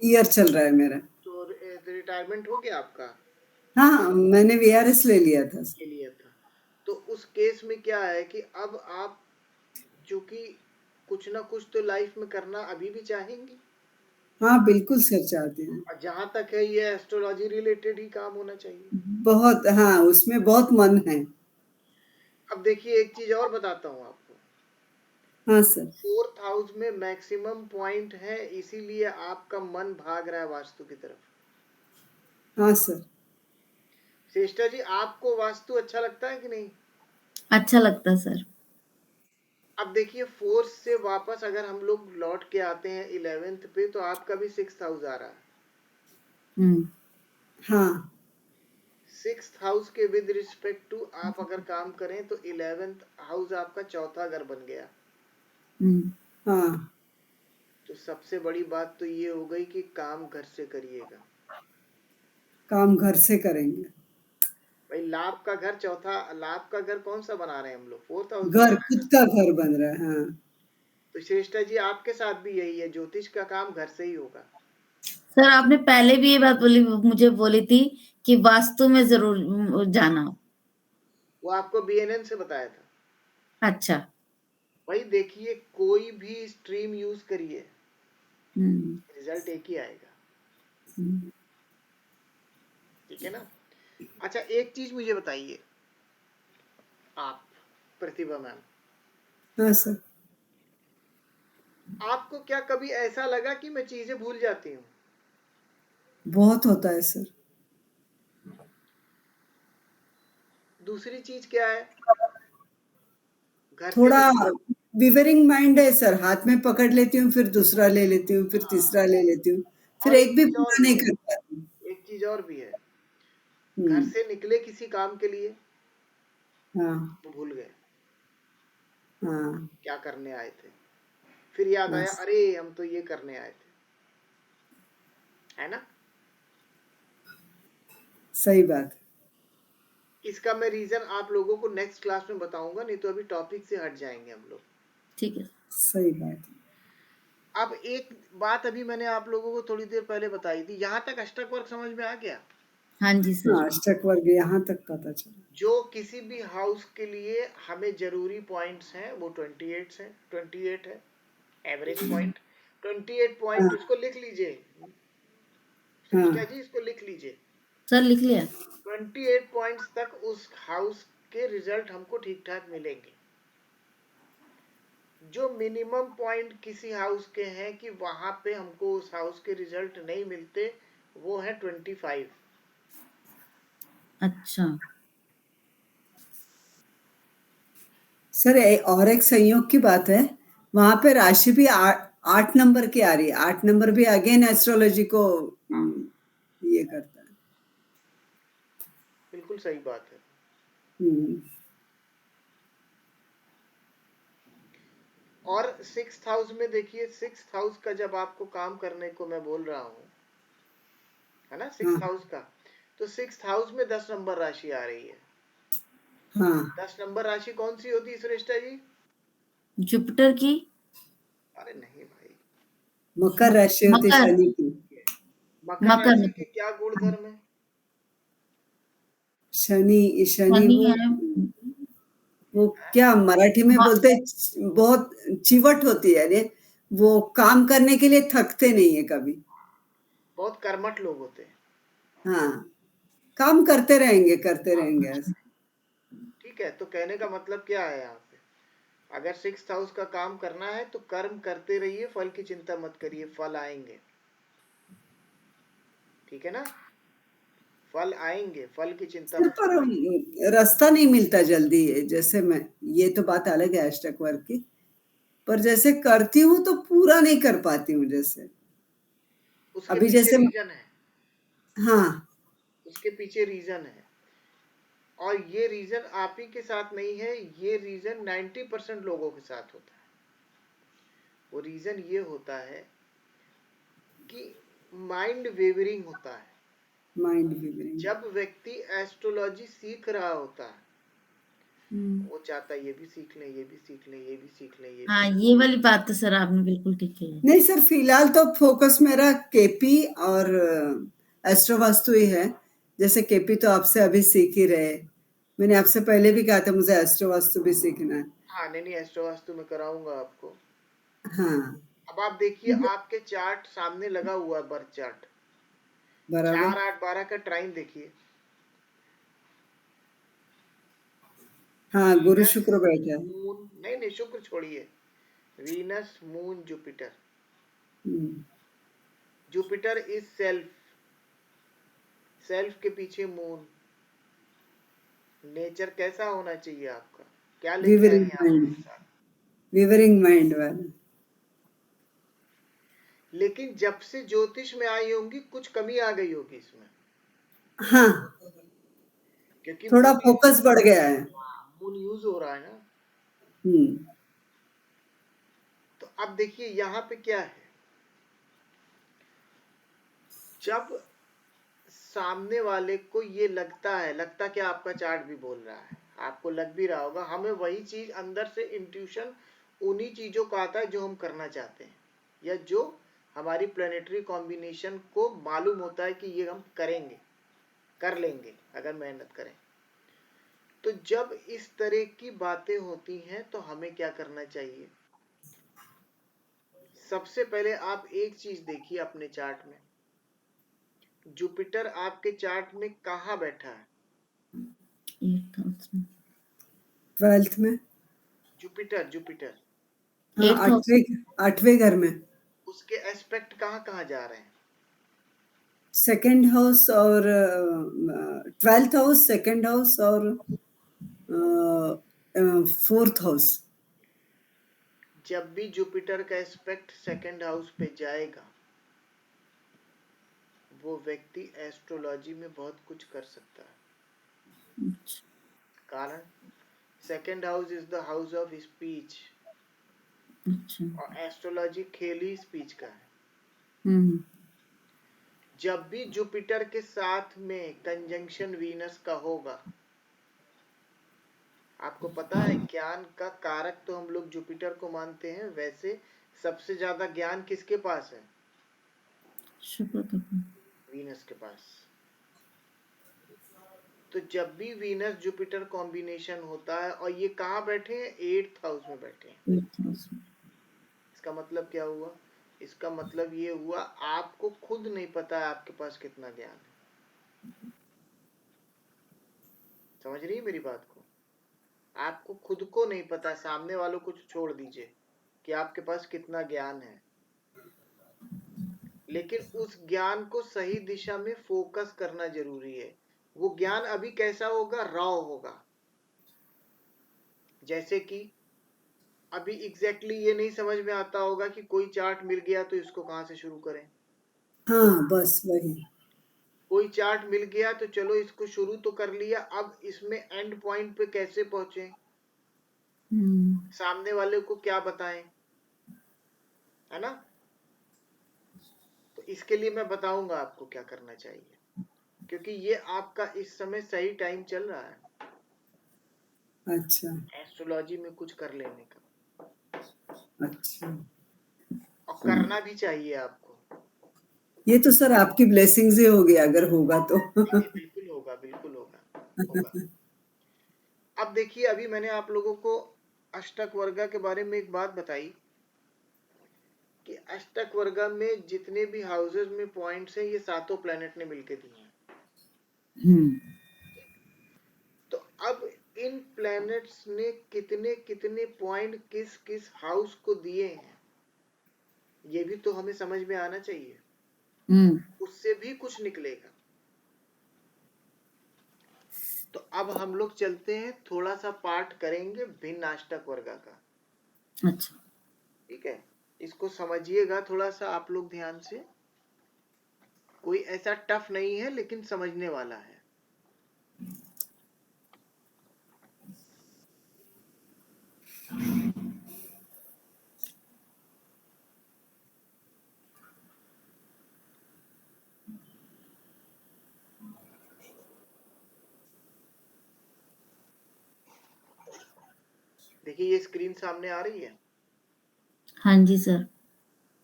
ईयर चल रहा है मेरा। तो रिटायरमेंट हो गया आपका, हाँ मैंने VRS ले लिया था। के लिए था। तो उस केस में क्या है कि अब आप चूंकि कुछ ना कुछ तो लाइफ में करना अभी भी चाहेंगे, हाँ बिल्कुल सर, चाहते हैं। और जहां तक है ये एस्ट्रोलॉजी रिलेटेड ही काम होना चाहिए। बहुत, हाँ उसमें बहुत मन है। अब देखिए एक चीज और बताता हूँ आपको, हाँ सर। 4th हाउस में मैक्सिमम पॉइंट है, इसीलिए आपका मन भाग रहा है वास्तु की तरफ। हाँ सर। श्रेष्ठा जी, आपको वास्तु अच्छा लगता है कि नहीं? अच्छा लगता सर। अब देखिए 4th से वापस अगर हम लोग लौट के आते हैं 11th पे, तो आपका भी 6th हाउस आ रहा है। हाँ 6th हाउस के विद रिस्पेक्ट टू आप अगर काम करें तो 11th हाउस आपका चौथा घर बन गया। हाँ। तो सबसे बड़ी बात तो ये हो गई कि काम घर से करिएगा। काम घर से करेंगे। भाई लाभ का घर, चौथा लाभ का घर कौन सा बना रहे हैं हम लोग? 4th हाउस घर, बना रहे खुद हैं। का घर बन रहा है। हाँ तो श्रेष्ठा जी आपके साथ भी यही है, ज्योतिष का काम घर से ही होगा। सर आपने पहले भी ये बात मुझे बोली थी कि वास्तु में जरूर जाना। वो आपको BNN से बताया था। अच्छा। भाई देखिए कोई भी स्ट्रीम यूज करिए, रिजल्ट एक ही आएगा, ठीक है ना? अच्छा एक चीज मुझे बताइए आप, प्रतिभा मैम, हाँ सर। आपको क्या कभी ऐसा लगा कि मैं चीजें भूल जाती हूँ? बहुत होता है सर। दूसरी चीज क्या है, घर से थोड़ा विवरिंग माइंड है सर, हाथ में पकड़ लेती हूँ, फिर दूसरा ले लेती हूँ, फिर तीसरा ले लेती हूँ, फिर और एक भी चीज और पूरा भी नहीं है, कर पाती। एक चीज और भी है, घर से निकले किसी काम के लिए हाँ तो भूल गए हाँ क्या करने आए थे, फिर याद आया बस, अरे हम तो ये करने आए थे, है ना? सही बात। इसका मैं रीजन आप लोगों को नेक्स्ट क्लास में बताऊंगा, नहीं तो अभी टॉपिक से हट जाएंगे हम लोग। ठीक है। सही बात। अब एक बात अभी मैंने आप लोगों को थोड़ी देर पहले बताई थी, यहाँ तक अष्टक वर्ग समझ में आ गया? हाँ जी सर। हाँ अष्टक वर्ग यहाँ तक पता चला। जो किसी भी हाउस के लिए हमें जरूरी पॉइंट्स हैं वो 28 हैं, 28 है एवरेज पॉइंट। 28 पॉइंट हाँ इसको लिख लीजिए श्रेष्ठा हाँ जी, इसको लिख लीजिए। सर लिख लिया। 28 पॉइंट्स तक उस हाउस के रिजल्ट हमको ठीक ठाक मिलेंगे। जो मिनिमम पॉइंट किसी हाउस के हैं कि वहां पे हमको उस हाउस के रिजल्ट नहीं मिलते, वो है 25। अच्छा। सर और एक संयोग की बात है, वहां पे राशि भी 8 नंबर की आ रही है। 8 नंबर भी अगेन एस्ट्रोलॉजी को ये करता है। बिल्कुल सही बात है। हम्म, और 6th हाउस में देखिए, 6th हाउस का जब आपको काम करने को मैं बोल रहा हूँ, है ना, 6th हाँ हाउस का, तो 6th हाउस में 10 नंबर राशि आ रही है। हाँ 10 नंबर राशि कौन सी होती है श्रेष्ठा जी? जुपिटर की। अरे नहीं भाई, मकर राशि होती मकर। शनि की। मकर मकर राशि में के क्या गुणधर्म है? शनि शनि शनि है। वो क्या मराठी में मा- बोलते हैं, बहुत चिवट होती है यानी वो काम करने के लिए थकते नहीं है कभी। बहुत कर्मठ लोग होते हैं। हाँ, काम करते रहेंगे ऐसे। ठीक है, तो कहने का मतलब क्या है यहाँ पे? अगर 6th हाउस का काम करना है तो कर्म करते रहिए, फल की चिंता मत करिए, फल आएंगे। ठीक है ना? फल आएंगे, फल की चिंता सर मत पर करिए। रास्ता नहीं मिलता जल्दी, जैसे मैं, ये तो बात अलग है हैशटैग वर्क की, पर जैसे करती हूँ तो पूरा नहीं कर पाती हूँ जैसे उसके अभी पीछे जैसे। रीजन है, हाँ, उसके पीछे रीजन है, और ये रीजन आप ही के साथ नहीं है, ये रीजन 90% लोगों के साथ होता है। वो रीजन ये होता है कि माइंड वेवरिंग होता है। माइंड विवरिंग। जब व्यक्ति एस्ट्रोलॉजी सीख रहा होता है, हम्म। वो चाहता है ये भी सीख लें, ये भी सीख लें, ये भी सीख लें, ये भी हाँ, सीख ये वाली बात तो सर आपने बिल्कुल ठीक कही है। नहीं सर, फिलहाल तो फोकस मेरा केपी और एस्ट्रो वास्तु ही है। जैसे केपी तो आपसे अभी सीख ही रहे, मैंने आपसे पहले भी कहा था मुझे एस्ट्रो वास्तु भी सीखना है। हाँ, नहीं एस्ट्रो वास्तु में कराऊंगा आपको। हाँ, अब आप देखिए, आपके चार्ट सामने लगा हुआ है, बर्थ चार्ट। बराबर। 4 8 12 का ट्राइन देखिए। हाँ, गुरु वीनस शुक्र बैठा है। मून, नहीं नहीं शुक्र छोड़िए, Venus moon Jupiter. Hmm, Jupiter is self, self के पीछे मून। नेचर कैसा होना चाहिए आपका? क्या लेके आई विवरिंग हैं आप माइंड, मेरे साथ? विवरिंग माइंड वाला। लेकिन जब से ज्योतिष में आई होंगी, कुछ कमी आ गई होगी इसमें, हाँ, क्योंकि थोड़ा मून फोकस बढ़ गया है। मून यूज हो रहा है ना। हम्म, तो अब देखिए यहाँ पे क्या है, जब सामने वाले को ये लगता क्या, आपका चार्ट भी बोल रहा है, आपको लग भी रहा होगा, हमें वही चीज अंदर से इंट्यूशन उन्हीं चीजों का आता है जो हम करना चाहते हैं, या जो हमारी प्लेनेटरी कॉम्बिनेशन को मालूम होता है कि ये हम करेंगे, कर लेंगे अगर मेहनत करें। तो जब इस तरह की बातें होती हैं तो हमें क्या करना चाहिए? सबसे पहले आप एक चीज देखिए अपने चार्ट में, जुपिटर आपके चार्ट में कहाँ बैठा है? 8th हाउस में। 12th में। जुपिटर जुपिटर हाँ, 8th हाउस। आठवें घर में। उसके एस्पेक्ट कहाँ कहाँ जा रहे हैं? सेकंड हाउस और 12th हाउस, सेकंड हाउस और 4th हाउस। जब भी जुपिटर का एस्पेक्ट सेकंड हाउस पे जाएगा, वो व्यक्ति एस्ट्रोलॉजी में बहुत कुछ कर सकता है। अच्छा। कारण second house is the house of speech, अच्छा। और एस्ट्रोलॉजी खेल ही स्पीच का है। हम्म। जब भी जुपिटर के साथ में कंजंक्शन वीनस का होगा, आपको पता है ज्ञान का कारक तो हम लोग जुपिटर को मानते हैं, वैसे सबसे ज्यादा ज्ञान किसके पास है? शुक्र का। वीनस के पास। तो जब भी वीनस जुपिटर कॉम्बिनेशन होता है, और ये कहाँ बैठे हैं? 8th हाउस में बैठे हैं। 8th हाउस में। इसका मतलब क्या हुआ? इसका मतलब ये हुआ, आपको खुद नहीं पता है आपके पास कितना ज्ञान है। समझ रही है मेरी बात को? आपको खुद को नहीं पता, सामने वालों को छोड़ दीजिए कि आपके पास कितना ज्ञान है, लेकिन उस ज्ञान को सही दिशा में फोकस करना जरूरी है। वो ज्ञान अभी कैसा होगा? रॉ होगा। जैसे कि अभी एग्जैक्टली ये नहीं समझ में आता होगा कि कोई चार्ट मिल गया तो इसको कहाँ से शुरू करें। हाँ, बस वही। कोई चार्ट मिल गया तो चलो इसको शुरू तो कर लिया, अब इसमें एंड पॉइंट पे कैसे पहुंचे, सामने वाले को क्या बताएं, है ना? तो इसके लिए मैं बताऊंगा आपको क्या करना चाहिए, क्योंकि ये आपका इस समय सही टाइम चल रहा है अच्छा, एस्ट्रोलॉजी में कुछ कर लेने का, अच्छा। और करना भी चाहिए आपको। ये तो सर आपकी ब्लेसिंग्स ही होगी अगर होगा तो। नहीं, बिल्कुल होगा, बिल्कुल होगा। अब देखिए, अभी मैंने आप लोगों को अष्टक वर्गा के बारे में एक बात बताई कि अष्टक वर्गा में जितने भी हाउसेस में पॉइंट्स हैं, ये सातों प्लैनेट ने मिलके दिए हैं। तो अब इन प्लैनेट्स ने कितने कितने पॉइंट किस किस हाउस को दिए हैं, ये भी तो हमें समझ में आना चाहिए। उससे भी कुछ निकलेगा। तो अब हम लोग चलते हैं, थोड़ा सा पार्ट करेंगे भिन्न अष्टक वर्गा का। अच्छा, ठीक है, इसको समझिएगा थोड़ा सा आप लोग ध्यान से। कोई ऐसा टफ नहीं है, लेकिन समझने वाला है। देखिए, ये स्क्रीन सामने आ रही है। हाँ जी सर।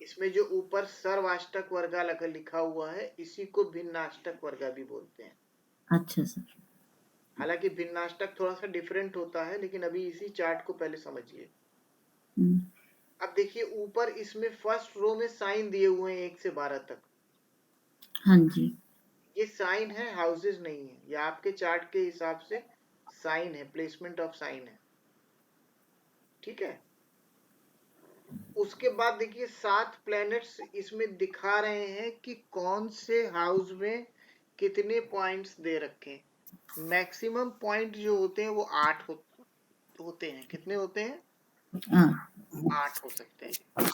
इसमें जो ऊपर सर्वाष्टक वर्गा लिखा हुआ है, इसी को भिन्नाष्टक वर्गा भी बोलते हैं। अच्छा सर। हालांकि भिन्नाष्टक थोड़ा सा डिफरेंट होता है, लेकिन अभी इसी चार्ट को पहले समझिए। अब देखिए, ऊपर इसमें फर्स्ट रो में साइन दिए हुए हैं 1 से 12 तक। हाँ जी। ये साइन है, हाउसेस नहीं है। ये आपके चार्ट के हिसाब से साइन है, प्लेसमेंट ऑफ साइन है। ठीक है। उसके बाद देखिए, 7 प्लैनेट्स इसमें दिखा रहे हैं कि कौन से हाउस में कितने पॉइंट्स दे रखे हैं। मैक्सिमम पॉइंट जो होते हैं वो 8 होते हैं। कितने होते हैं? 8 हो सकते हैं।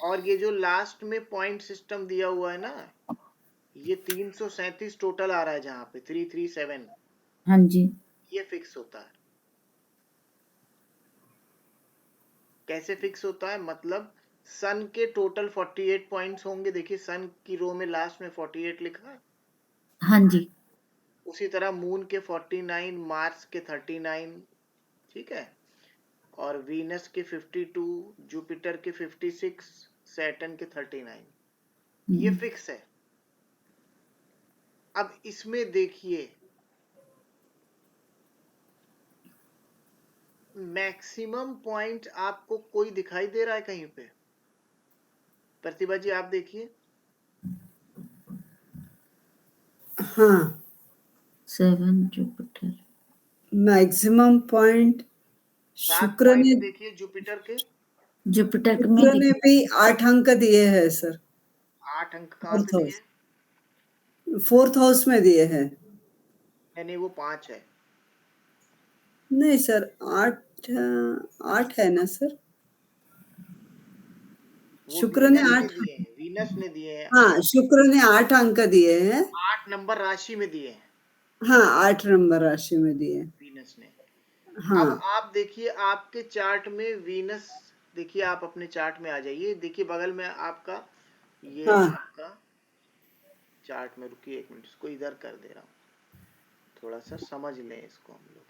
और ये जो लास्ट में पॉइंट सिस्टम दिया हुआ है ना, ये 337 टोटल आ रहा है, जहां पे 337, हाँ जी। ये फिक्स होता है। कैसे फिक्स होता है? मतलब सन के टोटल 48 पॉइंट्स होंगे। देखिए, सन की रो में लास्ट में 48 लिखा है। हाँ जी। उसी तरह मून के 49, मार्स के 39, ठीक है, और वीनस के 52, जुपिटर के 56, सैटर्न के 39। ये फिक्स है। अब इसमें देखिए, मैक्सिमम पॉइंट आपको कोई दिखाई दे रहा है कहीं पे? प्रतिभा जी, आप देखिए। हाँ, 7 जुपिटर। मैक्सिमम पॉइंट 7 शुक्र ने पॉइंट देखिए जुपिटर के। जुपिटर में शुक्र ने भी 8 अंक दिए हैं सर। 8 अंक कहाँ पे दिए? फोर्थ हाउस में दिए हैं। नहीं, वो 5 है। नहीं सर, 8 है ना सर। वो शुक्र ने वीनस ने 8, दिए हैं, वीनस ने दिए हैं हाँ 8। शुक्र ने 8 अंक दिए हैं। 8 नंबर राशि में दिए हैं हाँ 8 नंबर राशि में दिए। वीनस ने। अब हाँ आप देखिए, आपके चार्ट में वीनस, देखिए आप अपने चार्ट में आ जाइए। देखिए बगल में आपका, ये हाँ आपका चार्ट में, रुकिए 1 मिनट, इसको इधर कर दे रहा हूँ, थोड़ा सा समझ लें इसको हम लोग।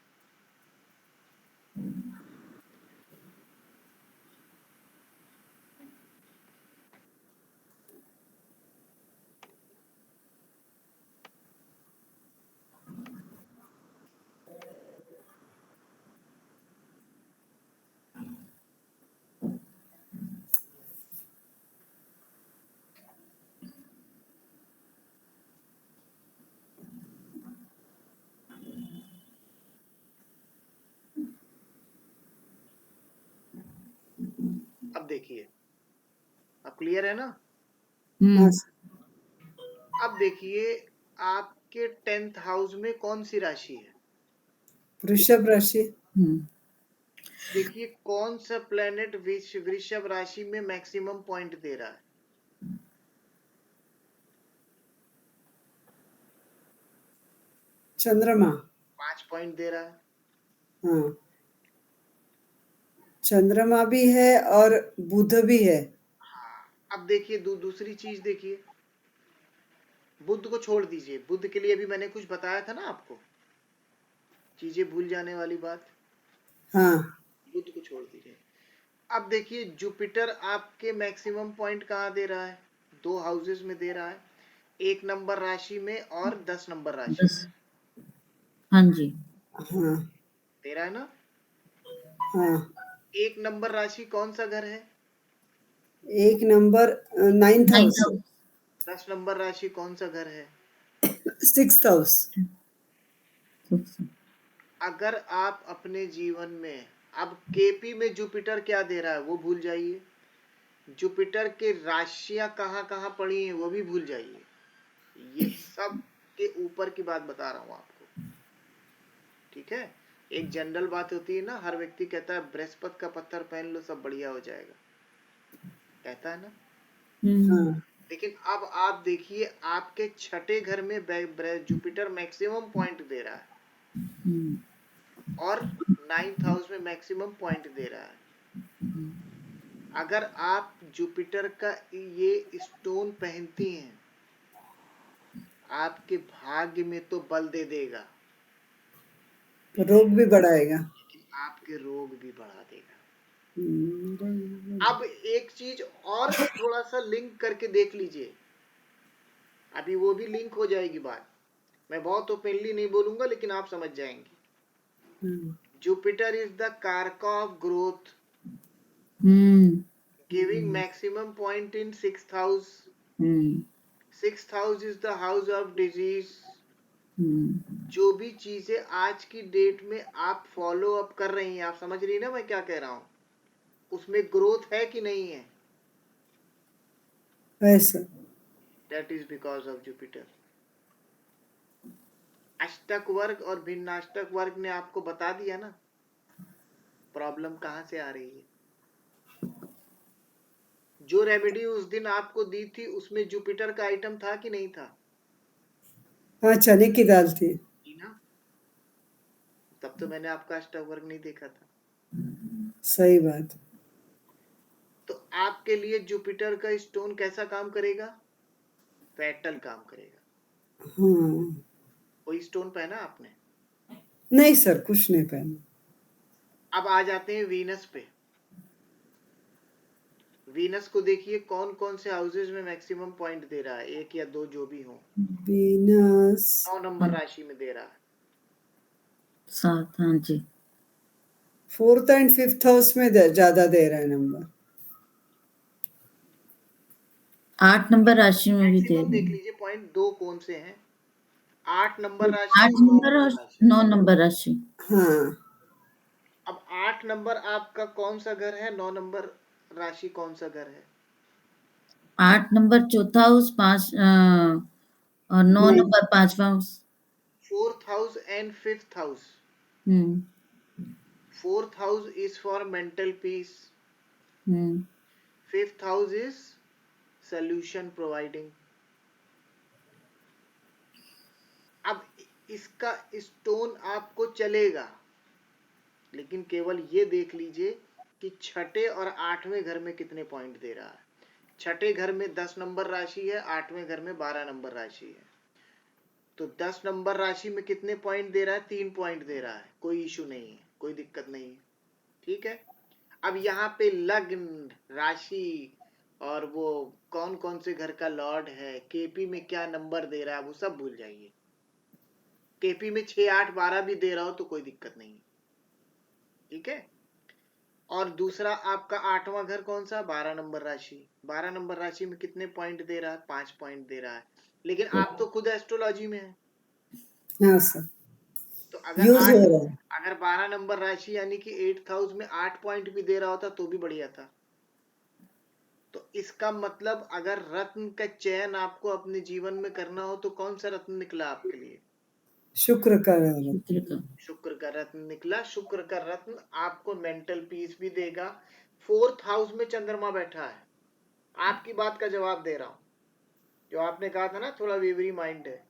अब देखिए, अब क्लियर है ना? हाँ अब देखिए, आपके 10th हाउस में कौन सी राशि है? वृषभ राशि। देखिए, कौन सा प्लेनेट वृषभ राशि में मैक्सिमम पॉइंट दे रहा है? चंद्रमा 5 पॉइंट दे रहा है। हाँ, चंद्रमा भी है और बुध भी है। अब देखिए, दूसरी चीज देखिए, बुध को छोड़ दीजिए। बुध के लिए अभी मैंने कुछ बताया था ना आपको, चीजें भूल जाने वाली बात। हाँ बुध को छोड़ दीजिए। अब देखिए, जुपिटर आपके मैक्सिमम पॉइंट कहाँ दे रहा है? 2 हाउसेस में दे रहा है। 1 नंबर राशि में और 10 नंबर राशि 10। हाँ जी। हाँ 13 है ना। हाँ 1 नंबर राशि कौन सा घर है? 1 नंबर 9th 9 हाउस, 10 नंबर राशि कौन सा घर है? 6th house. अगर आप अपने जीवन में अब केपी में जुपिटर क्या दे रहा है वो भूल जाइए, जुपिटर के राशियां कहाँ कहाँ पड़ी हैं वो भी भूल जाइए। ये सब के ऊपर की बात बता रहा हूं आपको, ठीक है। एक जनरल बात होती है ना, हर व्यक्ति कहता है बृहस्पति का पत्थर पहन लो सब बढ़िया हो जाएगा, कहता है ना। हाँ लेकिन अब आप देखिए आपके छठे घर में जुपिटर मैक्सिमम पॉइंट दे रहा है और 9th हाउस में मैक्सिमम पॉइंट दे रहा है। अगर आप जुपिटर का ये स्टोन पहनती हैं आपके भाग्य में तो बल दे देगा, रोग भी बढ़ाएगा। लेकिन आपके रोग भी बढ़ा देगा। अब एक चीज और थोड़ा सा लिंक करके देख लीजिए, अभी वो भी लिंक हो जाएगी बात। मैं बहुत ओपनली नहीं बोलूंगा लेकिन आप समझ जाएंगे। जुपिटर इज द कारक of growth, giving maximum point in 6th house. 6th house is the house of disease. जो भी चीजें आज की डेट में आप फॉलो अप कर रही हैं, आप समझ रही ना मैं क्या कह रहा हूं, उसमें ग्रोथ है कि नहीं है? ऐसा that is because of Jupiter. अष्टक वर्ग और भिन्नाष्टक वर्ग ने आपको बता दिया ना प्रॉब्लम कहां से आ रही है। जो रेमेडी उस दिन आपको दी थी उसमें जुपिटर का आइटम था कि नहीं था? हाँ चने की दाल थी। ना, तब तो मैंने आपका अष्टक वर्ग नहीं देखा था। सही बात। तो आपके लिए जुपिटर का स्टोन कैसा काम करेगा? फैटल काम करेगा। हाँ कोई स्टोन पहना आपने? नहीं सर, कुछ नहीं पहना। अब आ जाते हैं वीनस पे। वीनस को देखिए कौन कौन से हाउसेज में मैक्सिमम पॉइंट दे रहा है, एक या दो जो भी हो। वीनस 9 नंबर राशि में दे रहा है। 7। हाँ जी। 4th एंड 5th हाउस में ज्यादा दे रहा है नंबर। 8 नंबर राशि में भी दे मैक्सिमम रहे देख हैं। लीजिए पॉइंट दो कौन से हैं, 8 नंबर राशि 8 और 9 नंबर नंबर और राशि। 9 नंबर राशि। हाँ अब 8 नंबर आपका कौन सा घर है, 9 नंबर राशि कौन सा घर है? 8 नंबर चौथा हाउस, 5 और 9 नहीं नंबर 5वां house. 4th house and 5th house. Hmm 4th house is for mental peace, hmm 5th house is solution providing. अब इसका स्टोन आपको चलेगा, लेकिन केवल ये देख लीजिए कि छठे और 8वें घर में कितने पॉइंट दे रहा है। छठे घर में 10 नंबर राशि है, 8वें घर में 12 नंबर राशि है। तो 10 नंबर राशि में कितने पॉइंट दे रहा है? 3 पॉइंट दे रहा है। कोई इशू नहीं है, कोई दिक्कत नहीं है, ठीक है। अब यहाँ पे लग्न, राशि और वो कौन कौन से घर का लॉर्ड है, केपी में क्या नंबर दे रहा है वो सब भूल जाइए। केपी में 6, 8, 12 भी दे रहा हो तो कोई दिक्कत नहीं है, ठीक है। और दूसरा आपका 8वां घर कौन सा? 12 नंबर राशि। 12 नंबर राशि में कितने पॉइंट दे रहा है? 5 पॉइंट दे रहा है। लेकिन आप तो खुद एस्ट्रोलॉजी में है, हाँ सर, तो अगर यूज हो 8, रहा है। अगर 12 नंबर राशि यानी कि 8th हाउस में 8 पॉइंट भी दे रहा होता तो भी बढ़िया था। तो इसका मतलब अगर रत्न का चयन आपको अपने जीवन में करना हो तो कौन सा रत्न निकला आपके लिए? शुक्र का रहा। शुक्र का। शुक्र का रत्न निकला। शुक्र का रत्न आपको मेंटल पीस भी देगा। 4th हाउस में चंद्रमा बैठा है, आपकी बात का जवाब दे रहा हूं, जो आपने कहा था ना थोड़ा वेवरी माइंड है।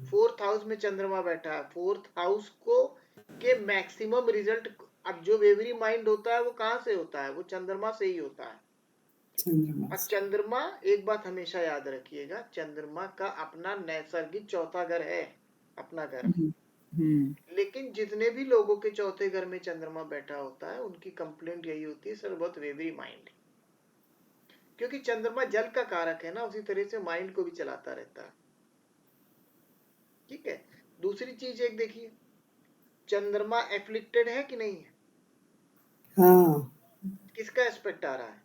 4th हाउस में चंद्रमा बैठा है। 4th हाउस को के मैक्सिमम रिजल्ट, अब जो वेवरी माइंड होता है वो कहां से होता है? वो चंद्रमा से ही होता है। चंद्रमा और से। चंद्रमा, एक बात हमेशा याद रखिएगा, चंद्रमा का अपना नैसर्गिक चौथा घर है, अपना घर। लेकिन जितने भी लोगों के चौथे घर में चंद्रमा बैठा होता है उनकी कंप्लेंट यही होती है, सर बहुत वेवरी माइंड। क्योंकि चंद्रमा जल का कारक है ना, उसी तरह से माइंड को भी चलाता रहता है। ठीक है। दूसरी चीज एक देखिए, चंद्रमा एफ्लिक्टेड है कि नहीं है? हाँ, किसका एस्पेक्ट आ रहा है?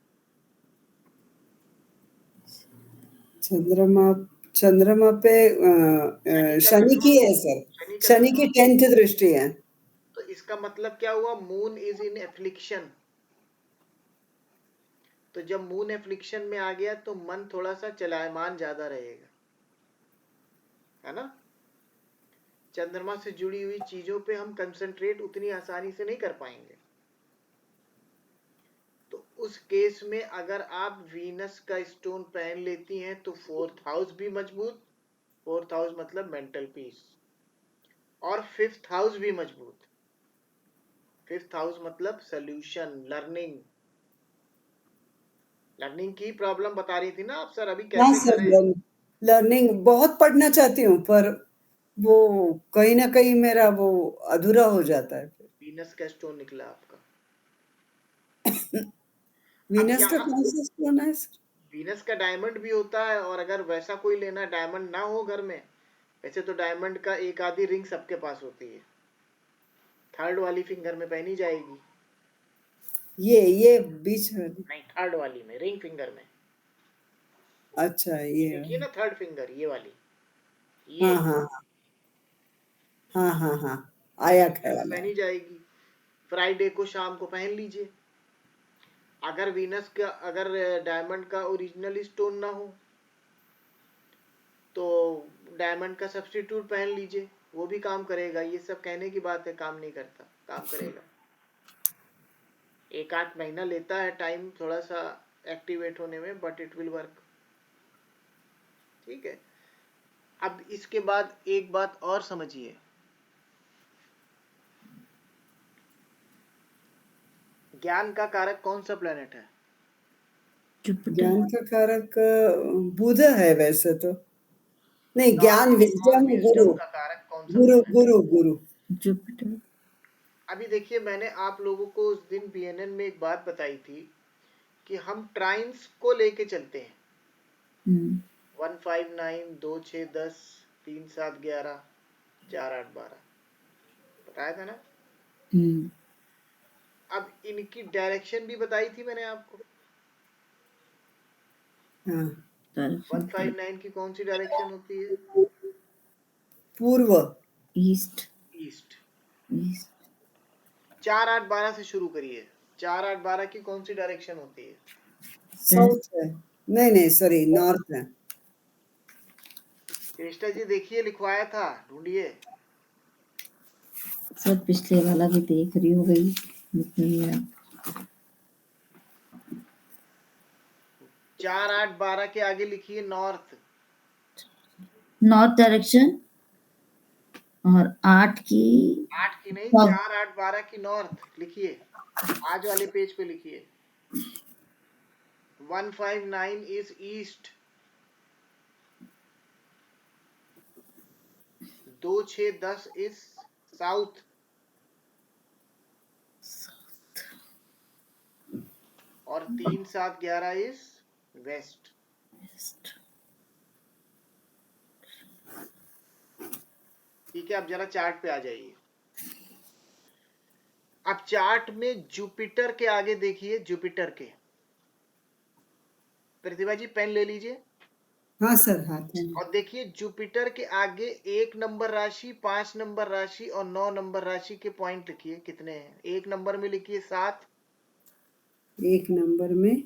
चंद्रमा चंद्रमा पे शनि की है सर, शनि का शनि की 10th दृष्टि है। तो इसका मतलब क्या हुआ? Moon is in affliction. तो जब मून एफ्लिक्शन में आ गया तो मन थोड़ा सा चलायमान ज्यादा रहेगा, है ना। चंद्रमा से जुड़ी हुई चीजों पे हम कंसंट्रेट उतनी आसानी से नहीं कर पाएंगे। तो उस केस में अगर आप वीनस का स्टोन पहन लेती हैं तो 4th हाउस भी मजबूत, 4th हाउस मतलब मेंटल पीस, और 5th हाउस भी मजबूत। 5th हाउस मतलब सोल्यूशन, लर्निंग। लर्निंग की प्रॉब्लम बता रही थी ना आप सर, अभी हाँ कैसे सर, करें। लर्निंग बहुत पढ़ना चाहती हूँ, पर वो कहीं ना कहीं मेरा वो अधूरा हो जाता है। वीनस का स्टोन निकला आपका। वीनस का यहाँ कौन सा स्टोन है सर? वीनस का डायमंड भी होता है, और अगर वैसा कोई लेना, डायमंड ना हो घर में, वैसे तो डायमंड का एक आधी रिंग सबके पास होती है, 3rd वाली फिंगर में पहनी जाएगी। ये बीच में? नहीं, 3rd वाली में, रिंग फिंगर में। अच्छा, ये देखिए ना 3rd फिंगर, ये वाली, हाँ ये हाँ हाँ हाँ हाँ, आया फिंगर में ख्याल है। पहनी जाएगी। फ्राइडे को शाम को पहन लीजिए। अगर वीनस का, अगर डायमंड का ओरिजिनल स्टोन ना हो तो डायमंड का सब्स्टिट्यूट पहन लीजिए, वो भी काम करेगा। ये सब कहने की बात है, काम नहीं करता, काम करेगा। 1-8 महीना लेता है टाइम थोड़ा सा एक्टिवेट होने में, बट इट विल वर्क। ठीक है। अब इसके बाद एक बात और समझिए, ज्ञान का कारक कौन सा प्लेनेट है? जुपिटर। ज्ञान का कारक बुध है वैसे तो। नहीं, ज्ञान, विजडम, गुरु, विजडम का कारक कौन सा गुरु प्लेनेट? गुरु गुरु। जुपिटर। अभी देखिए, मैंने आप लोगों को उस दिन बीएनएन में एक बात बताई थी कि हम ट्राइन्स को लेके चलते हैं। 159, 2 6 10, 3 7 11, 4 8 12 बताया था ना। अब इनकी डायरेक्शन भी बताई थी मैंने आपको। हाँ, 159 की कौन सी डायरेक्शन होती है? पूर्व। ईस्ट। ईस्ट। ईस्ट। 4 8 12 से शुरू करिए। 4 8 12 की कौन सी डायरेक्शन होती है? साउथ है। नहीं नहीं, सॉरी, नॉर्थ है। कृष्णा जी देखिए, लिखवाया था, ढूंढिए। सर पिछले वाला भी देख रही हो गई, नहीं है। 4 8 12 के आगे लिखिए नॉर्थ। नॉर्थ डायरेक्शन, और 8 की 8 की नहीं, हाँ। 4 8 12 की नॉर्थ लिखिए। आज वाले पेज पे लिखिए। 159 इज ईस्ट, 2 6 10 इज साउथ, और 3 7 11 इज वेस्ट। ठीक है। अब जरा चार्ट पे आ जाइए। अब चार्ट में जुपिटर के आगे देखिए, जुपिटर के, प्रतिभा जी पेन ले लीजिए हाँ सर, हाथ में। और देखिए जुपिटर के आगे 1 नंबर राशि, 5 नंबर राशि और 9 नंबर राशि के पॉइंट लिखिए, कितने हैं? 1 नंबर में लिखिए 7, 1 नंबर में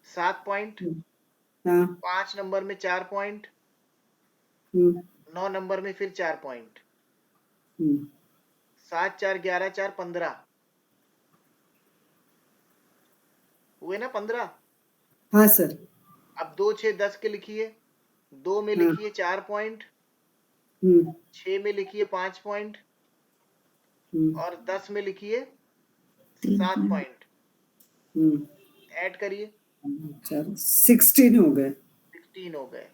7 पॉइंट, हाँ। 5 नंबर में 4 पॉइंट, 9 नंबर में फिर 4 पॉइंट, 7 4 11 4 15 हुए ना 15। हाँ सर। अब 2 6 10 के लिखिए, 2 में हाँ। लिखिए 4 पॉइंट, 6 में लिखिए 5 पॉइंट, और 10 में लिखिए 7 पॉइंट। ऐड करिए, 16 हो गए। 16 हो गए।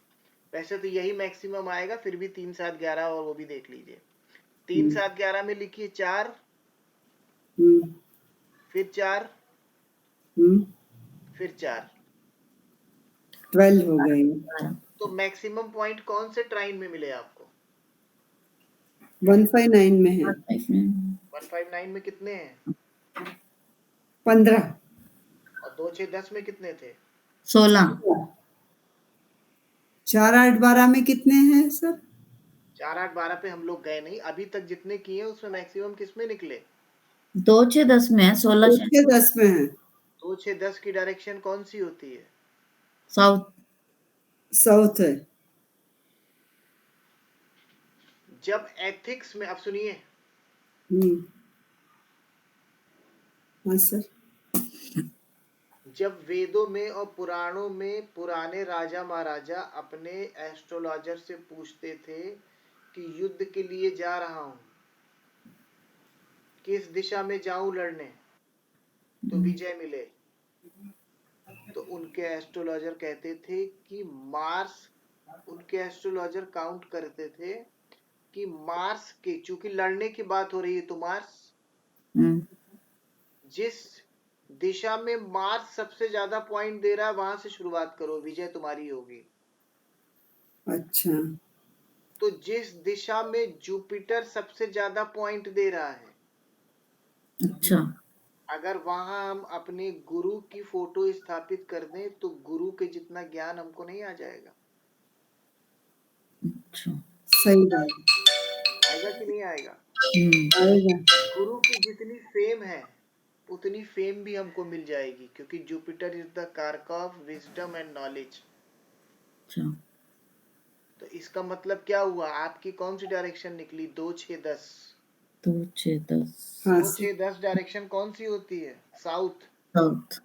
वैसे तो यही मैक्सिमम आएगा, फिर भी 3 7 11 और वो भी देख लीजिए। 3 7 11 में लिखिए 4, फिर 4, फिर 4। 12 हो गई। 12 तो मैक्सिमम पॉइंट कौन से ट्राइन में मिले आपको? 159 में है। 159 में कितने हैं? 15। और 2 6 10 में कितने थे? 16 4 8 12 में कितने हैं सर? 4 8 12 पे हम लोग गए नहीं, अभी तक जितने किए उसमें मैक्सिमम किस में निकले? 2 6 10 में है, 16 2 6 10 में है। 2 6 10 की डायरेक्शन कौन सी होती है? साउथ। साउथ है। जब एथिक्स में, अब सुनिए, हाँ सर। जब वेदों में और पुराणों में पुराने राजा महाराजा अपने एस्ट्रोलॉजर से पूछते थे कि युद्ध के लिए जा रहा हूं, किस दिशा में जाऊं लड़ने तो विजय मिले, तो उनके एस्ट्रोलॉजर कहते थे कि मार्स, उनके एस्ट्रोलॉजर काउंट करते थे कि मार्स के, चूंकि लड़ने की बात हो रही है तो मार्स, जिस दिशा में मार्स सबसे ज्यादा पॉइंट दे रहा है वहां से शुरुआत करो, विजय तुम्हारी होगी। अच्छा। तो जिस दिशा में जुपिटर सबसे ज्यादा पॉइंट दे रहा है, अच्छा अगर वहां हम अपने गुरु की फोटो स्थापित कर दें तो गुरु के जितना ज्ञान हमको नहीं आ जाएगा। अच्छा सही बात। आएगा कि नहीं आएगा? आएगा। गुरु की जितनी फेम है उतनी फेम भी हमको मिल जाएगी, क्योंकि जुपिटर इज द कारक ऑफ विजडम एंड नॉलेज। अच्छा तो इसका मतलब क्या हुआ, आपकी कौन सी डायरेक्शन निकली? 2 6 10। 2 6 10 हाँ 2 सर। 6 10 डायरेक्शन कौन सी होती है? साउथ। साउथ।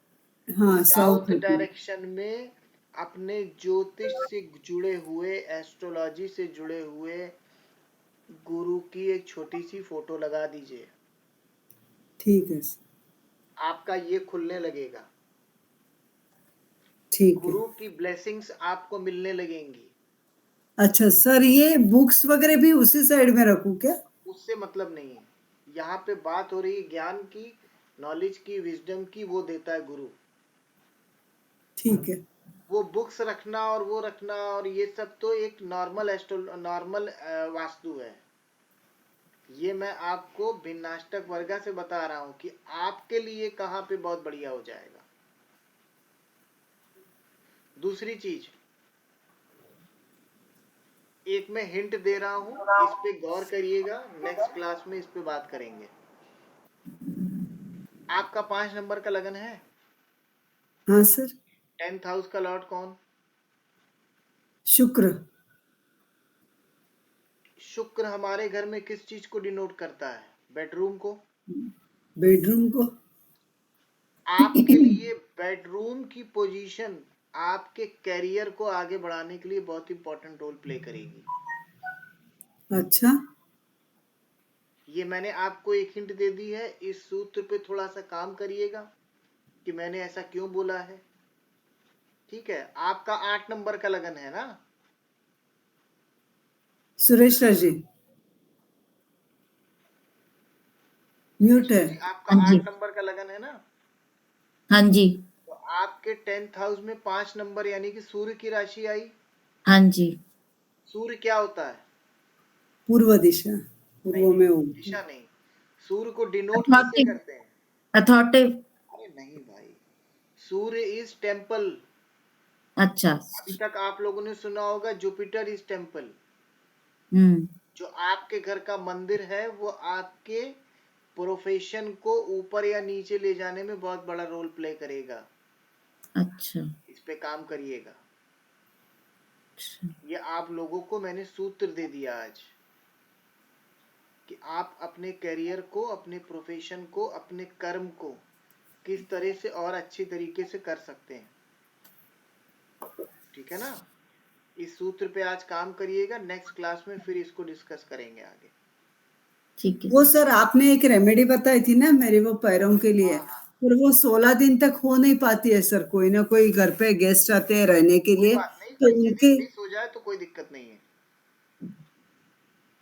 हाँ साउथ साउथ होती है। डायरेक्शन में अपने ज्योतिष से जुड़े हुए, एस्ट्रोलॉजी से जुड़े हुए गुरु की एक छोटी सी फोटो लगा दीजिए, ठीक है सर। आपका ये खुलने लगेगा, ठीक है। गुरु की ब्लेसिंग्स आपको मिलने लगेंगी। अच्छा सर, ये बुक्स वगैरह भी उसी साइड में रखूं क्या? उससे मतलब नहीं है, यहाँ पे बात हो रही है ज्ञान की, नॉलेज की, विजडम की, वो देता है गुरु। ठीक है। वो बुक्स रखना और वो रखना और ये सब तो एक नॉर्मल वास्तु है। ये मैं आपको भिन्नाष्टक वर्गा से बता रहा हूं कि आपके लिए कहाँ पे बहुत बढ़िया हो जाएगा। दूसरी चीज, एक मैं हिंट दे रहा हूं, इस पे गौर करिएगा, नेक्स्ट क्लास में इस पे बात करेंगे। आपका 5 नंबर का लगन है? हाँ सर। 10th हाउस का लॉर्ड कौन? शुक्र। शुक्र हमारे घर में किस चीज को डिनोट करता है? बेडरूम को। बेडरूम को। आपके लिए बेडरूम की पोजीशन आपके कैरियर को आगे बढ़ाने के लिए बहुत इंपॉर्टेंट रोल प्ले करेगी। अच्छा। ये मैंने आपको एक हिंट दे दी है, इस सूत्र पे थोड़ा सा काम करिएगा कि मैंने ऐसा क्यों बोला है। ठीक है, आपका 8 नंबर का लगन है ना? सुरेश जी म्यूट है। जी, आपका हाँ जी 8 नंबर का लगन है ना? हाँ जी तो आपके 10th हाउस में 5 नंबर यानी कि सूर्य की राशि आई। हाँ जी। सूर्य क्या होता है? पूर्व दिशा। नहीं पूर्व नहीं, में हो। दिशा नहीं। सूर्य को डिनोट किससे अथॉरिटी। करते हैं? अथॉरिटी। अरे नहीं भाई, सूर्य इज टेम्पल। अच्छा। अभी तक आप लोगों ने सुना होगा जुपिटर इज टेम्पल। हम्म। जो आपके घर का मंदिर है वो आपके प्रोफेशन को ऊपर या नीचे ले जाने में बहुत बड़ा रोल प्ले करेगा। अच्छा इस पे काम करिएगा। अच्छा ये आप लोगों को मैंने सूत्र दे दिया आज कि आप अपने करियर को, अपने प्रोफेशन को, अपने कर्म को किस तरह से और अच्छी तरीके से कर सकते हैं। ठीक है ना? इस सूत्र पे आज काम करिएगा, नेक्स्ट क्लास में फिर इसको डिस्कस करेंगे आगे। ठीक है वो सर आपने एक रेमेडी बताई थी ना मेरे वो पैरों के लिए, हाँ हाँ, पर वो 16 दिन तक हो नहीं पाती है सर। कोई ना कोई घर पे गेस्ट आते हैं रहने के कोई लिए, बात नहीं, तो किसी उनके। दिन मिस हो जाए तो कोई दिक्कत नहीं है।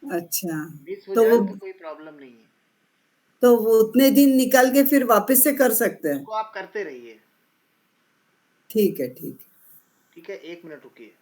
अच्छा। मिस हो तो जाए वो तो कोई प्रॉब्लम नहीं है, तो वो उतने दिन निकाल के फिर वापस से कर सकते हैं। उसको आप करते रहिए। ठीक है, ठीक है। ठीक है, 1 मिनट रुकिए।